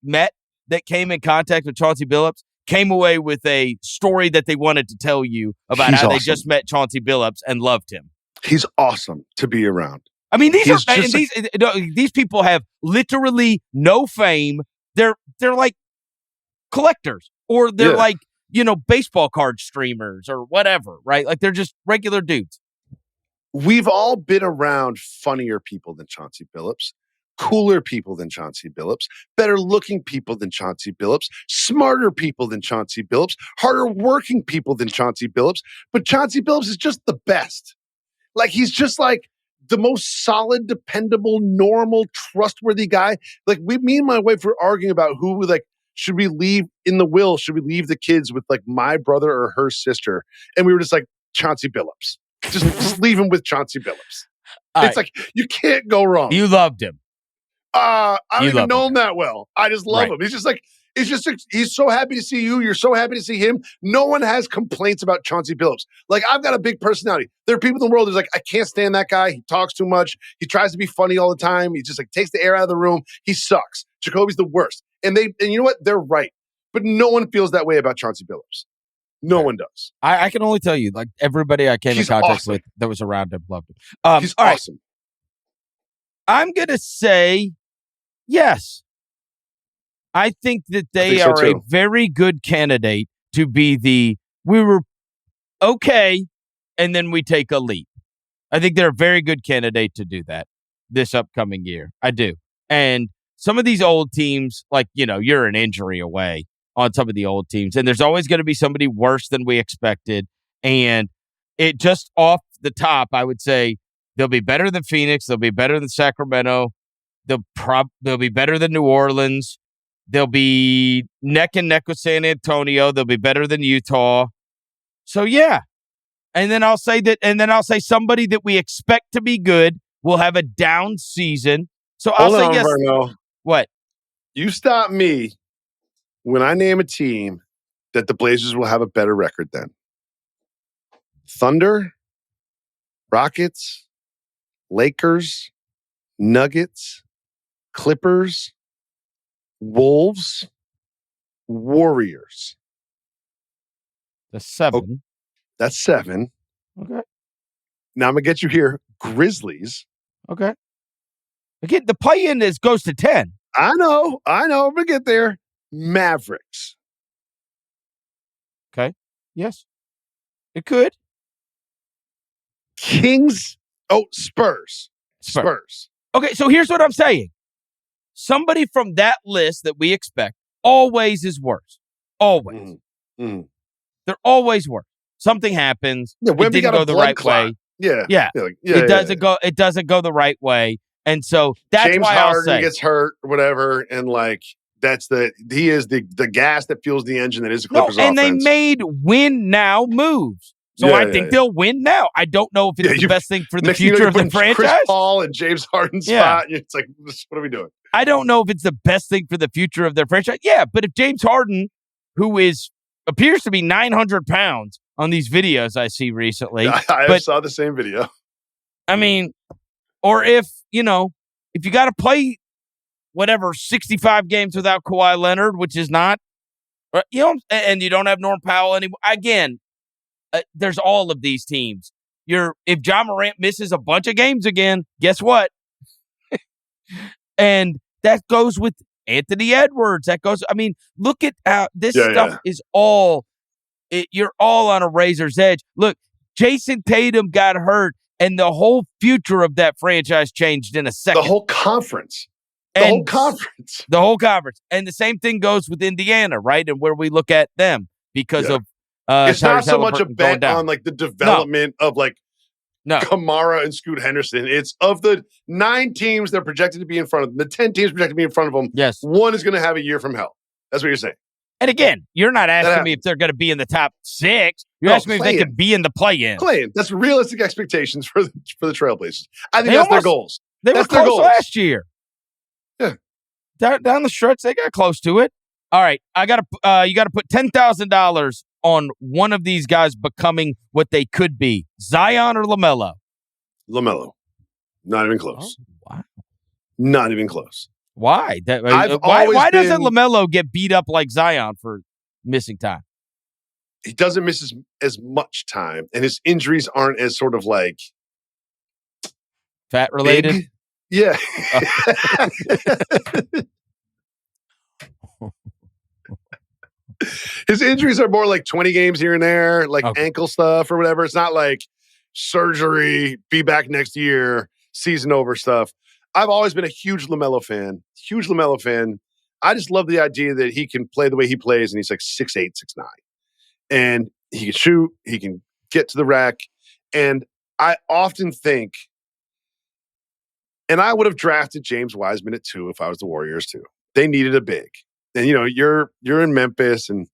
met that came in contact with Chauncey Billups came away with a story that they wanted to tell you about how they just met Chauncey Billups and loved him. He's awesome to be around. I mean, these people have literally no fame. They're like collectors, or they're like, baseball card streamers or whatever, right? Like they're just regular dudes. We've all been around funnier people than Chauncey Billups, cooler people than Chauncey Billups, better looking people than Chauncey Billups, smarter people than Chauncey Billups, harder working people than Chauncey Billups. But Chauncey Billups is just the best. Like he's just like the most solid, dependable, normal, trustworthy guy. Like me and my wife were arguing about who should we leave in the will? Should we leave the kids with like my brother or her sister? And we were just like, Chauncey Billups. Just leave him with Chauncey Billups. It's like, you can't go wrong. You loved him. I don't even know him that well. I just love him. He's just like, he's so happy to see you. You're so happy to see him. No one has complaints about Chauncey Billups. Like, I've got a big personality. There are people in the world who's like, I can't stand that guy. He talks too much. He tries to be funny all the time. He just like takes the air out of the room. He sucks. Jacoby's the worst. And you know what? They're right. But no one feels that way about Chauncey Billups. No one does. I can only tell you, like, everybody I came in contact with that was around him loved him. He's awesome. Right. I'm going to say yes. I think that they are a very good candidate to be we were okay, and then we take a leap. I think they're a very good candidate to do that this upcoming year. I do. And some of these old teams, like, you're an injury away on some of the old teams, and there's always going to be somebody worse than we expected. And it just off the top, I would say they'll be better than Phoenix. They'll be better than Sacramento. They'll be better than New Orleans. They'll be neck and neck with San Antonio. They'll be better than Utah. So, yeah. And then I'll say somebody that we expect to be good will have a down season. So I'll say yes. Verno. What? You stop me when I name a team that the Blazers will have a better record than. Thunder, Rockets, Lakers, Nuggets, Clippers, Wolves, Warriors. That's 7. Oh, that's 7. Okay. Now I'm going to get you here. Grizzlies. Okay. Again, the play-in goes to 10. I know. I'm going to get there. Mavericks. Okay. Yes. It could. Kings. Oh, Spurs. Okay, so here's what I'm saying. Somebody from that list that we expect always is worse. Always. Mm-hmm. They're always worse. Something happens. Yeah, it didn't go the right way. Yeah. It doesn't go the right way. And so that's James why Harden I'll say gets hurt or whatever, and like he is the gas that fuels the engine that is the Clippers offense. And they made win now moves. So I think they'll win now. I don't know if it's the best thing for the future of the franchise. Chris Paul and James Harden's spot. It's like, what are we doing? I don't know if it's the best thing for the future of their franchise. Yeah, but if James Harden, who appears to be 900 pounds on these videos I see recently. I saw the same video. I mean, or if you got to play whatever 65 games without Kawhi Leonard, which is not, and you don't have Norm Powell anymore. Again, there's all of these teams. If John Morant misses a bunch of games again, guess what? And that goes with Anthony Edwards. Look at this stuff is all. You're all on a razor's edge. Look, Jason Tatum got hurt, and the whole future of that franchise changed in a second. The whole conference. The whole conference. And the same thing goes with Indiana, right? And where we look at them because of it's Tyrese not so much a Haliburton bet on like the development of like Kamara and Scoot Henderson. It's of the 9 teams that are projected to be in front of them, the 10 teams projected to be in front of them. Yes. One is going to have a year from hell. That's what you're saying. And again, you're not asking me if they're going to be in the top 6. You're asking me if they could be in the play-in. Play-in. That's realistic expectations for the Trailblazers. I think that's their goals. They were close last year. Yeah. Down the stretch, they got close to it. All right, you got to put $10,000 on one of these guys becoming what they could be: Zion or LaMelo. LaMelo, not even close. Oh, wow, not even close. Why? Why doesn't LaMelo get beat up like Zion for missing time? He doesn't miss as much time, and his injuries aren't as sort of like fat related. Big. Yeah. His injuries are more like 20 games here and there, like ankle stuff or whatever. It's not like surgery, be back next year, season over stuff. I've always been a huge LaMelo fan. I just love the idea that he can play the way he plays, and he's like 6'8", 6'9". And he can shoot, he can get to the rack. And I often think, and I would have drafted James Wiseman at 2 if I was the Warriors too. They needed a big. And you're in Memphis, and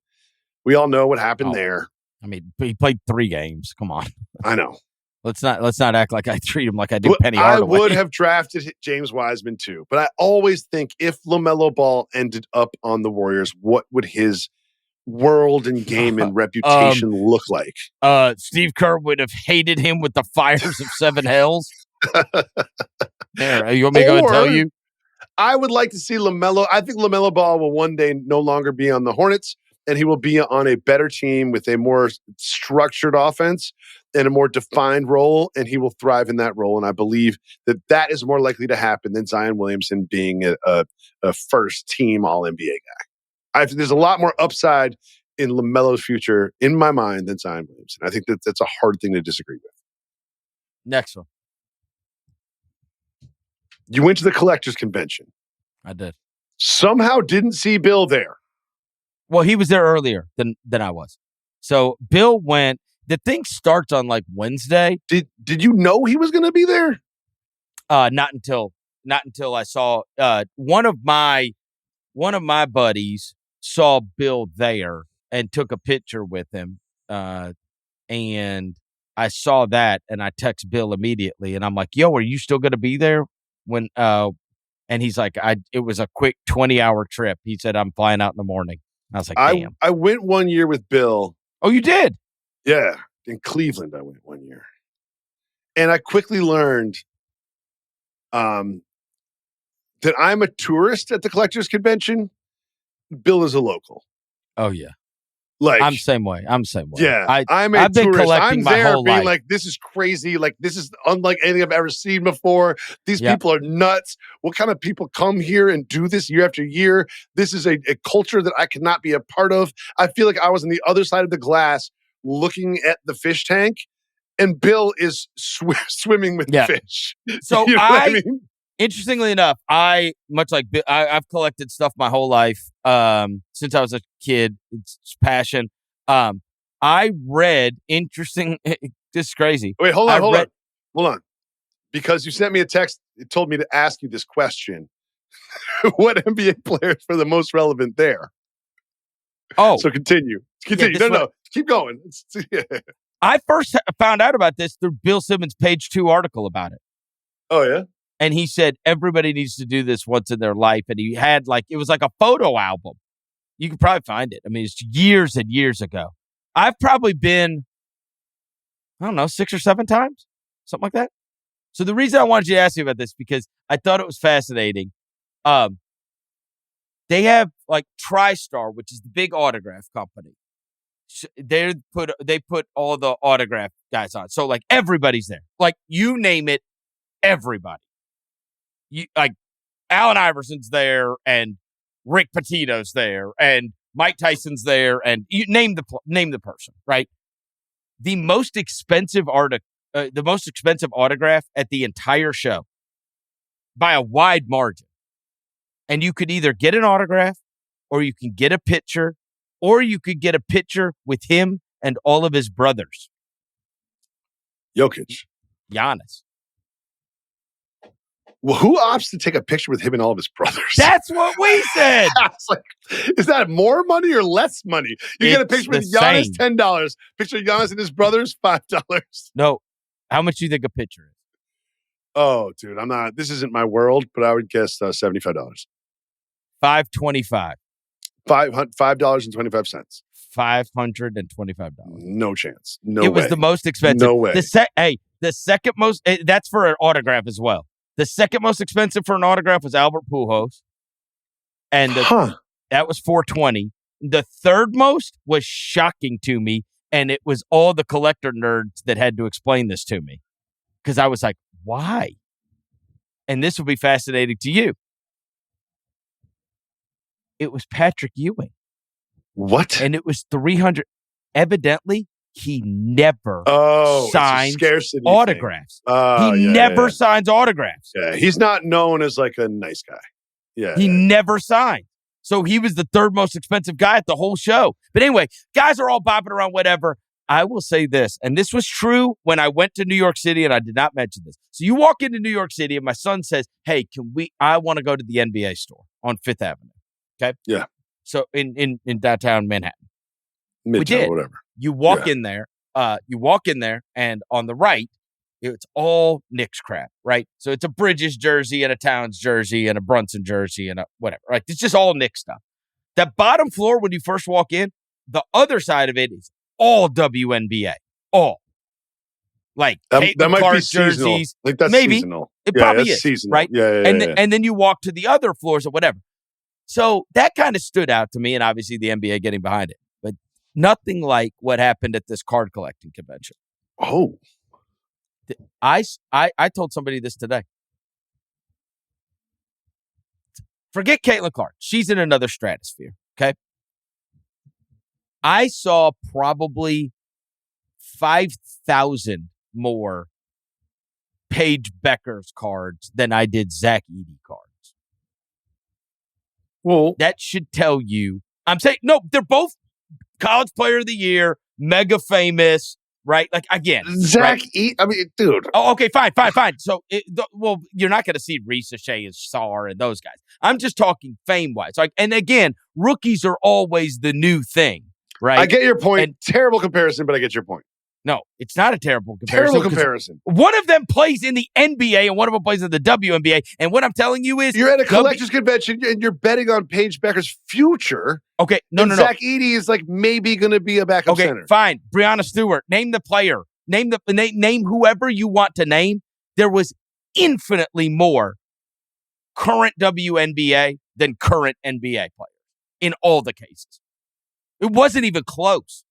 we all know what happened there. I mean, he played 3 games. Come on. I know. Let's not act like I treat him like I do Penny Hardaway. I would have drafted James Wiseman too, but I always think if LaMelo Ball ended up on the Warriors, what would his world and game and reputation look like? Steve Kerr would have hated him with the fires of 7 hells. There, you want me to go and tell you? I would like to see LaMelo. I think LaMelo Ball will one day no longer be on the Hornets, and he will be on a better team with a more structured offense and a more defined role, and he will thrive in that role. And I believe that is more likely to happen than Zion Williamson being a first-team All-NBA guy. There's a lot more upside in LaMelo's future in my mind than Zion Williamson. I think that's a hard thing to disagree with. Next one. You went to the collectors convention. I did. Somehow didn't see Bill there. Well, he was there earlier than I was. So Bill went. The thing starts on like Wednesday. Did you know he was going to be there? Not until I saw one of my buddies saw Bill there and took a picture with him. And I saw that, and I text Bill immediately, and I'm like, "Yo, are you still going to be there?" When and he's like, it was a quick 20-hour trip. He said, I'm flying out in the morning. I was like, damn. I went one year with Bill. Oh, you did? Yeah. In Cleveland, I went one year. And I quickly learned that I'm a tourist at the collectors convention. Bill is a local. Oh, yeah. Like I'm the same way. Yeah, I've been tourist. collecting I'm my there whole being life. like, this is crazy. Like, this is unlike anything I've ever seen before. These people are nuts. What kind of people come here and do this year after year? This is a culture that I cannot be a part of. I feel like I was on the other side of the glass looking at the fish tank, and Bill is swimming with the fish. So you know what I mean? Interestingly enough, much like I've collected stuff my whole life since I was a kid. It's passion. I read interesting. This is crazy. Wait, hold on. Because you sent me a text. It told me to ask you this question: what NBA players were the most relevant there? Oh, so continue. No, keep going. I first found out about this through Bill Simmons' page 2 article about it. Oh yeah. And he said, everybody needs to do this once in their life. And he had it was like a photo album. You could probably find it. I mean, it's years and years ago. I've probably been, 6 or 7 times, something like that. So the reason I wanted you to ask me about this, because I thought it was fascinating. They have like TriStar, which is the big autograph company. They put all the autograph guys on. So like everybody's there. Like you name it, everybody. Like Allen Iverson's there and Rick Pitino's there and Mike Tyson's there and you name the person, right? The most expensive autograph at the entire show by a wide margin. And you could either get an autograph or you can get a picture or you could get a picture with him and all of his brothers. Jokic. Giannis. Well, who opts to take a picture with him and all of his brothers? That's what we said. Like, is that more money or less money? You get a picture with Giannis, $10. Picture of Giannis and his brothers, $5. No. How much do you think a picture is? Oh, dude, this isn't my world, but I would guess $75. $5.25. $5.25. $525. No chance. No it way. Was the most expensive. No way. The second most, that's for an autograph as well. The second most expensive for an autograph was Albert Pujols. And that was $420. The third most was shocking to me. And it was all the collector nerds that had to explain this to me. Because I was like, why? And this will be fascinating to you. It was Patrick Ewing. What? And it was $300. Evidently, he never signs autographs. He never signs autographs. Yeah, he's not known as like a nice guy. Yeah. He never signed. So he was the third most expensive guy at the whole show. But anyway, guys are all bopping around, whatever. I will say this, and this was true when I went to New York City, and I did not mention this. So you walk into New York City, and my son says, hey, I want to go to the NBA store on Fifth Avenue. Okay? Yeah. So in downtown Manhattan. Midtown, we did. Whatever. You walk in there, and on the right, it's all Knicks crap, right? So it's a Bridges jersey and a Towns jersey and a Brunson jersey and a whatever, right? It's just all Knicks stuff. That bottom floor, when you first walk in, the other side of it is all WNBA. All. Like that might Clark be seasonal. jerseys. Like that's maybe. Seasonal. It probably is, seasonal. right? Yeah. And then you walk to the other floors or whatever. So that kind of stood out to me, and obviously the NBA getting behind it. But nothing like what happened at this card collecting convention. Oh. I told somebody this today. Forget Caitlin Clark. She's in another stratosphere, okay? I saw probably 5,000 more Paige Becker's cards than I did Zach Edey cards. Well, that should tell you. I'm saying, no, they're both college player of the year, mega famous, right? Like, again. Zach Edey, I mean, dude. Oh, okay, fine. So, you're not going to see Risa Shea and Sarr and those guys. I'm just talking fame-wise. Like, and again, rookies are always the new thing. Right. I get your point. Terrible comparison, but I get your point. No, it's not a terrible comparison. Terrible comparison. One of them plays in the NBA and one of them plays in the WNBA. And what I'm telling you is... You're at a collector's convention and you're betting on Paige Becker's future. Okay, no. Zach Edey is like maybe going to be a backup center. Okay, fine. Breanna Stewart. Name the player. Name whoever you want to name. There was infinitely more current WNBA than current NBA players in all the cases. It wasn't even close.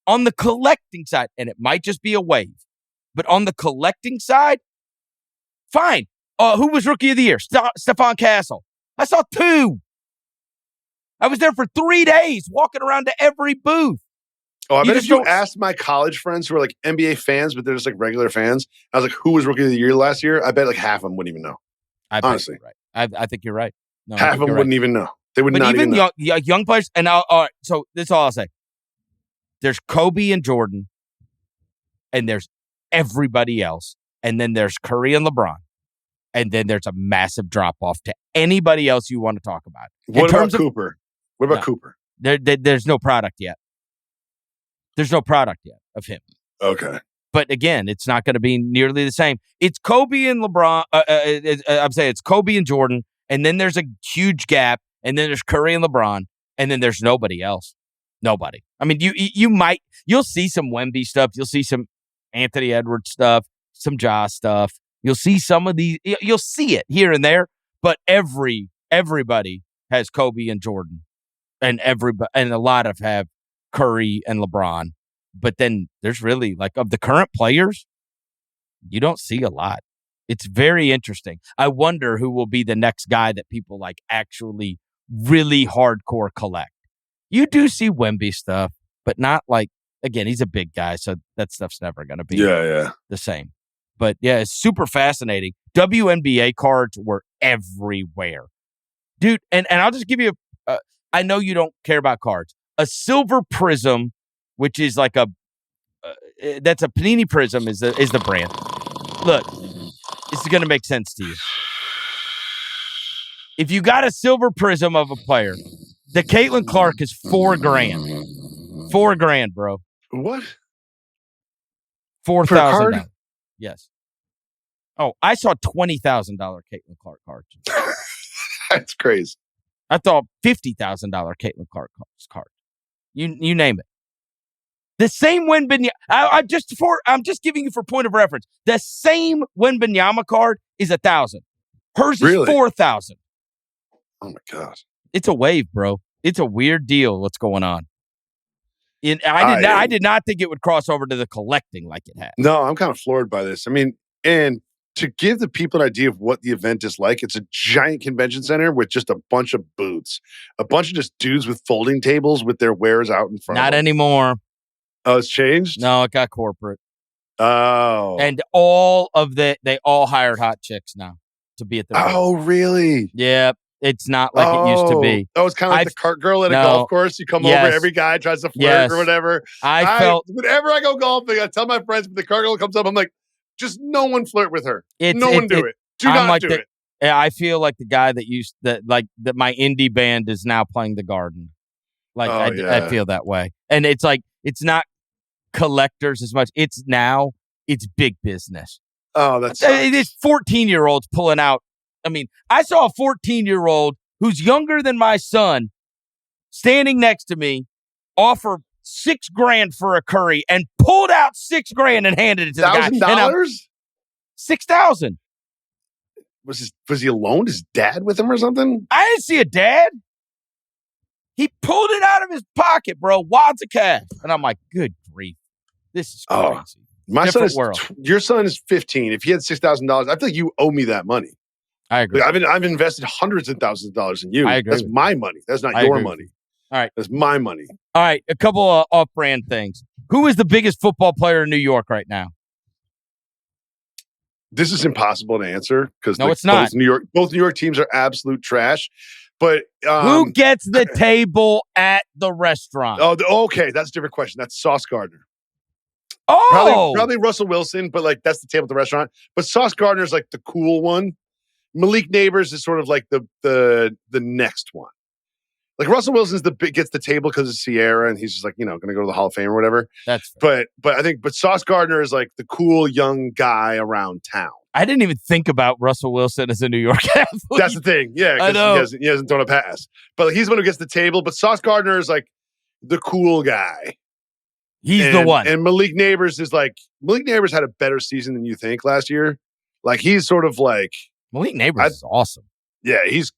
On the collecting side, and it might just be a wave, but on the collecting side, fine. Who was Rookie of the Year? Stephon Castle. I saw 2. I was there for 3 days walking around to every booth. Oh, I bet if you asked my college friends who are like NBA fans, but they're just like regular fans, I was like, who was Rookie of the Year last year? I bet like half of them wouldn't even know. Honestly. Right. I think you're right. No, half of them wouldn't even know. They would not even know. Young players, and so that's all I'll say. There's Kobe and Jordan, and there's everybody else, and then there's Curry and LeBron, and then there's a massive drop-off to anybody else you want to talk about. What about Cooper? What about Cooper? There's no product yet. There's no product yet of him. Okay. But again, it's not going to be nearly the same. It's Kobe and LeBron. I'm saying it's Kobe and Jordan, and then there's a huge gap, and then there's Curry and LeBron, and then there's nobody else. Nobody. I mean, you'll see some Wemby stuff. You'll see some Anthony Edwards stuff, some Ja stuff. You'll see some of these. You'll see it here and there, but everybody has Kobe and Jordan, and a lot have Curry and LeBron. But then there's really, like, of the current players, you don't see a lot. It's very interesting. I wonder who will be the next guy that people like actually really hardcore collect. You do see Wemby stuff, but not like, again, he's a big guy, so that stuff's never going to be the same. But yeah, it's super fascinating. WNBA cards were everywhere. Dude, and I'll just give you I know you don't care about cards. A silver prism, which is like that's a Panini Prism is the brand. Look, this is going to make sense to you. If you got a silver prism of a player, the Caitlin Clark is $4,000. $4,000, bro. What? $4,000. Yes. Oh, I saw $20,000 Caitlin Clark cards. That's crazy. I thought $50,000 Caitlin Clark card. You name it. The same Wembanyama. I'm just giving you for point of reference. The same Wembanyama card is $1,000. Hers is $4,000. Oh my god! It's a wave, bro. It's a weird deal. What's going on? I did not think it would cross over to the collecting like it had. No, I'm kind of floored by this. I mean, and to give the people an idea of what the event is like, it's a giant convention center with just a bunch of booths, a bunch of just dudes with folding tables with their wares out in front. Not anymore. Oh, it's changed? No, it got corporate. Oh. And they all hired hot chicks now to be at the booth. Oh, really? Yeah. It's not like it used to be. Oh, it's kind of like the cart girl at a golf course. You come over, every guy tries to flirt or whatever. Whenever I go golfing, I tell my friends, when the cart girl comes up, I'm like, just no one flirt with her. No one do it. Do not do it. Yeah, I feel like the guy that my indie band is now playing the Garden. Like I feel that way. And it's like, it's not collectors as much. It's big business. Oh, that's it's 14-year-olds pulling out. I mean, I saw a 14-year-old who's younger than my son standing next to me offer $6,000 for a Curry and pulled out $6,000 and handed it to the guy. $1,000? $6,000. Was he alone? His dad with him or something? I didn't see a dad. He pulled it out of his pocket, bro. Wads of cash. And I'm like, good grief. This is crazy. My son is your son is 15. If he had $6,000, I feel like you owe me that money. I agree. I've invested hundreds of thousands of dollars in you. I agree. That's my money. That's not your money. All right. That's my money. All right. A couple of off-brand things. Who is the biggest football player in New York right now? This is impossible to answer because it's not. Both New York teams are absolute trash. But who gets the table at the restaurant? Oh, okay. That's a different question. That's Sauce Gardner. Oh, probably Russell Wilson, but like that's the table at the restaurant. But Sauce Gardner is like the cool one. Malik Neighbors is sort of like the next one. Like Russell Wilson's gets the table because of Sierra, and he's just like, going to go to the Hall of Fame or whatever. That's fair. But Sauce Gardner is like the cool young guy around town. I didn't even think about Russell Wilson as a New York athlete. That's the thing, yeah, because he hasn't thrown a pass. But he's the one who gets the table. But Sauce Gardner is like the cool guy. He's the one. And Malik Neighbors had a better season than you think last year. Like he's sort of like Malik Neighbors is awesome. Yeah, he's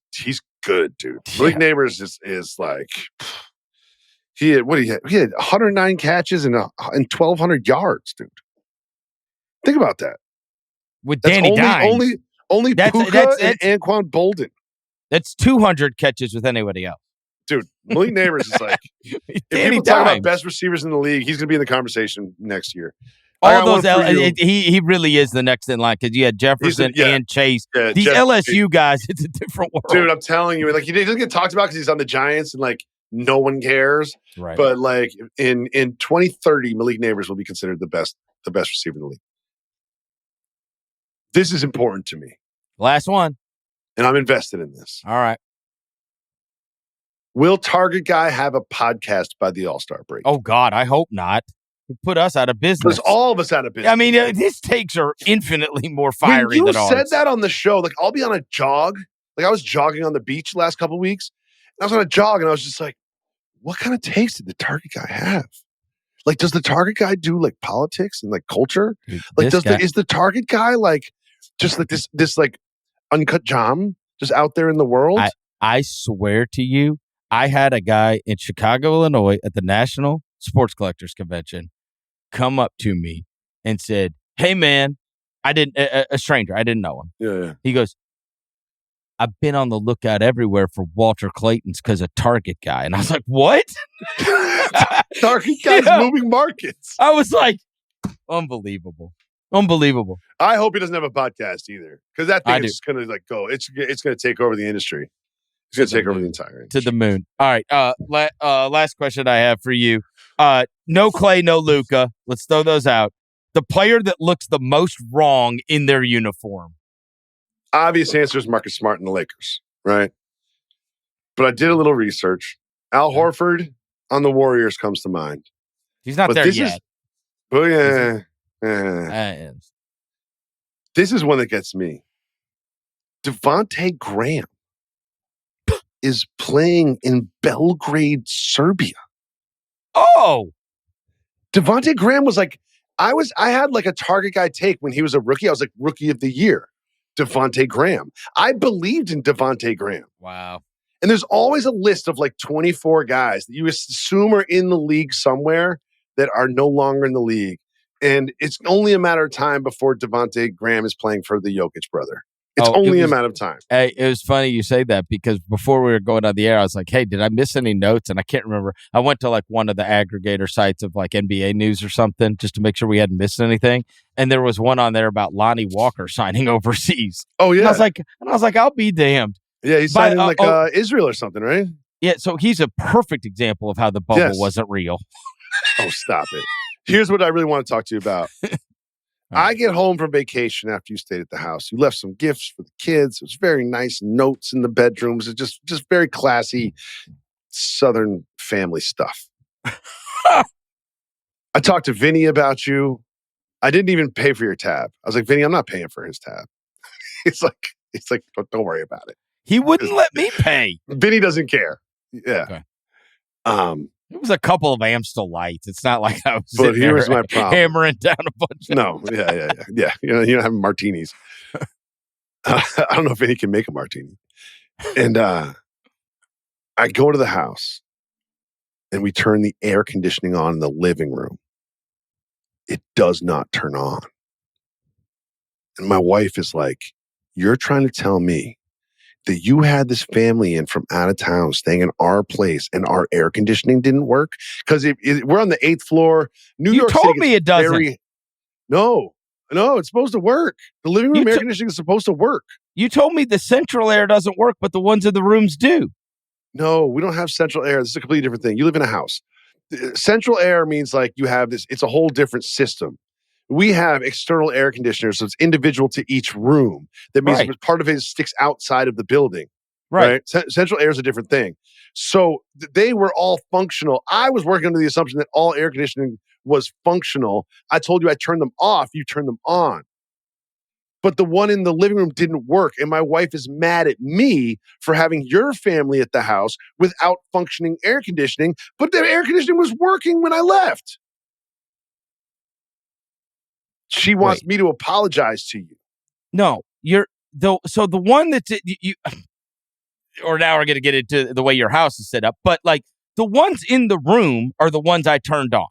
good, dude. Yeah. Malik Neighbors is like he had 109 catches and 1,200 yards, dude. Think about that. With Danny Dimes. Only Puka and Anquan Bolden. That's 200 catches with anybody else. Dude, Malik Neighbors is like, if people talk about best receivers in the league, he's going to be in the conversation next year. All those, he really is the next in line because you had Jefferson and Chase. Yeah, these LSU guys, it's a different world. Dude, I'm telling you, like he doesn't get talked about because he's on the Giants and like no one cares. Right. But like in 2030, Malik Neighbors will be considered the best receiver in the league. This is important to me. Last one. And I'm invested in this. All right. Will Target Guy have a podcast by the All-Star break? Oh, God, I hope not. You put us out of business. There's all of us out of business. I mean, his takes are infinitely more fiery than ours. You said that on the show. Like, I'll be on a jog. Like, I was jogging on the beach the last couple of weeks. And I was on a jog, and I was just like, what kind of takes did the Target Guy have? Like, does the Target Guy do, like, politics and, like, culture? Dude, like, is the Target Guy, like, just like this like, uncut jam just out there in the world? I swear to you, I had a guy in Chicago, Illinois at the National Sports Collectors Convention come up to me and said, "Hey, man," a stranger, I didn't know him. Yeah. He goes, "I've been on the lookout everywhere for Walter Clayton's because of Target guy." And I was like, "What?" Target guy's moving markets. I was like, unbelievable. I hope he doesn't have a podcast either, because that thing is just going to go. It's going to take over the industry. It's going to take over the entire industry. To the moon. All right. Last question I have for you. No Klay, no Luka. Let's throw those out. The player that looks the most wrong in their uniform. Obvious answer is Marcus Smart and the Lakers, right? But I did a little research. Al Horford on the Warriors comes to mind. He's not there yet. This is one that gets me. Devontae Graham is playing in Belgrade, Serbia. Oh! Devontae Graham was like, I had like a Target guy take when he was a rookie. I was like, rookie of the year. Devontae Graham. I believed in Devontae Graham. Wow. And there's always a list of like 24 guys that you assume are in the league somewhere that are no longer in the league. And it's only a matter of time before Devontae Graham is playing for the Jokic brother. It's only a matter of time. Hey, it was funny you say that, because before we were going on the air, I was like, hey, did I miss any notes? And I can't remember. I went to like one of the aggregator sites of like NBA news or something just to make sure we hadn't missed anything. And there was one on there about Lonnie Walker signing overseas. Oh, yeah. And I was like, I'll be damned. Yeah, he's signing Israel or something, right? Yeah, so he's a perfect example of how the bubble wasn't real. Oh, stop it. Here's what I really want to talk to you about. I get home from vacation after you stayed at the house. You left some gifts for the kids. It was very nice notes in the bedrooms. It's just very classy Southern family stuff. I talked to Vinny about you. I didn't even pay for your tab. I was like, Vinny, I'm not paying for his tab. It's like, don't worry about it. He wouldn't let me pay. Vinny doesn't care. Yeah. Okay. It was a couple of Amstel Lights. It's not like I was but here's my problem. Hammering down a bunch of Yeah. You don't have martinis. I don't know if Vinny can make a martini. And I go to the house and we turn the air conditioning on in the living room. It does not turn on. And my wife is like, you're trying to tell me that you had this family in from out of town staying in our place and our air conditioning didn't work? Because we're on the 8th floor. New York City. You told me it doesn't. No, it's supposed to work. The living room air conditioning is supposed to work. You told me the central air doesn't work, but the ones in the rooms do. No, we don't have central air. This is a completely different thing. You live in a house. Central air means like you have this, it's a whole different system. We have external air conditioners, so it's individual to each room. That means part of it sticks outside of the building. Right? Central air is a different thing. So they were all functional. I was working under the assumption that all air conditioning was functional. I told you I turned them off. You turned them on. But the one in the living room didn't work. And my wife is mad at me for having your family at the house without functioning air conditioning. But the air conditioning was working when I left. She wants me to apologize to you. No, so the one that you or now we're going to get into the way your house is set up, but like the ones in the room are the ones I turned on.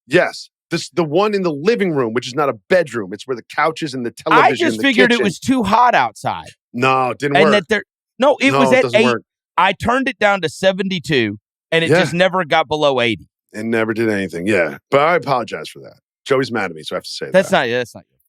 Yes. The one in the living room, which is not a bedroom. It's where the couch is and the television. I just figured it was too hot outside. No, it didn't work. It was at 8. Work. I turned it down to 72 and it just never got below 80. It never did anything. Yeah. But I apologize for that. Joey's mad at me, so I have to say that's not you.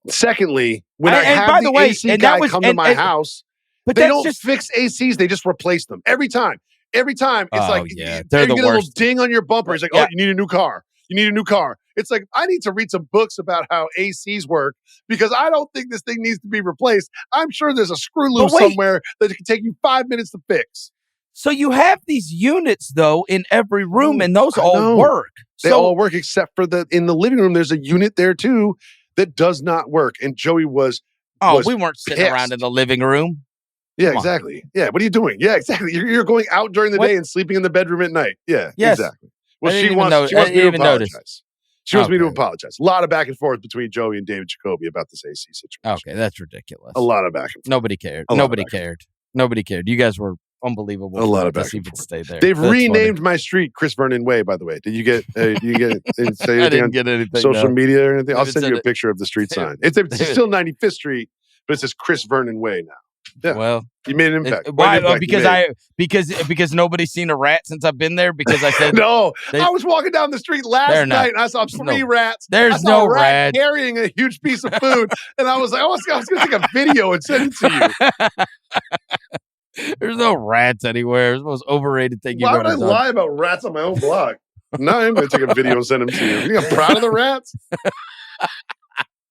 Secondly, when I have the AC guy come to my house, but they don't fix ACs. They just replace them every time. It's like they're you the get a little worst. ding on your bumper. He's like, "Oh, you need a new car. You need a new car." It's like I need to read some books about how ACs work because I don't think this thing needs to be replaced. I'm sure there's a screw loop somewhere that can take you 5 minutes to fix. So you have these units though in every room, and those all work. They all work except for in the living room. There's a unit there too that does not work. And Joey was we weren't sitting around in the living room. Yeah, exactly. Yeah, what are you doing? Yeah, exactly. You're going out during the day and sleeping in the bedroom at night. Yeah, exactly. Well, she wants me to apologize. She wants me to apologize. A lot of back and forth between Joey and David Jacoby about this AC situation. Okay, that's ridiculous. A lot of back and forth. Nobody cared. Nobody cared. You guys were unbelievable. A lot of to back see and if it forth. stayed there. They've That's renamed my street Chris Vernon Way, by the way. Did you get did you say I anything didn't on get anything. social no. media or anything? I'll David send said you a it- picture of the street sign. It's David- still 95th Street, but it says Chris Vernon Way now. Yeah. Well, You made an impact. why? What impact you made? Because nobody's seen a rat since I've been there. Because I said No, they- I was walking down the street last They're not. night and I saw three rats. There's I saw no a rat rat. carrying a huge piece of food, and I was like, I was going to take a video and send it to you. There's no rats anywhere. It's the most overrated thing you've Why ever would I done. lie about rats on my own blog? No, I'm going to take a video and send them to you. You think I'm proud of the rats?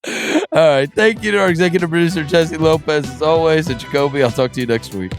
All right. Thank you to our executive producer, Jesse Lopez, as always. And Jacoby, I'll talk to you next week.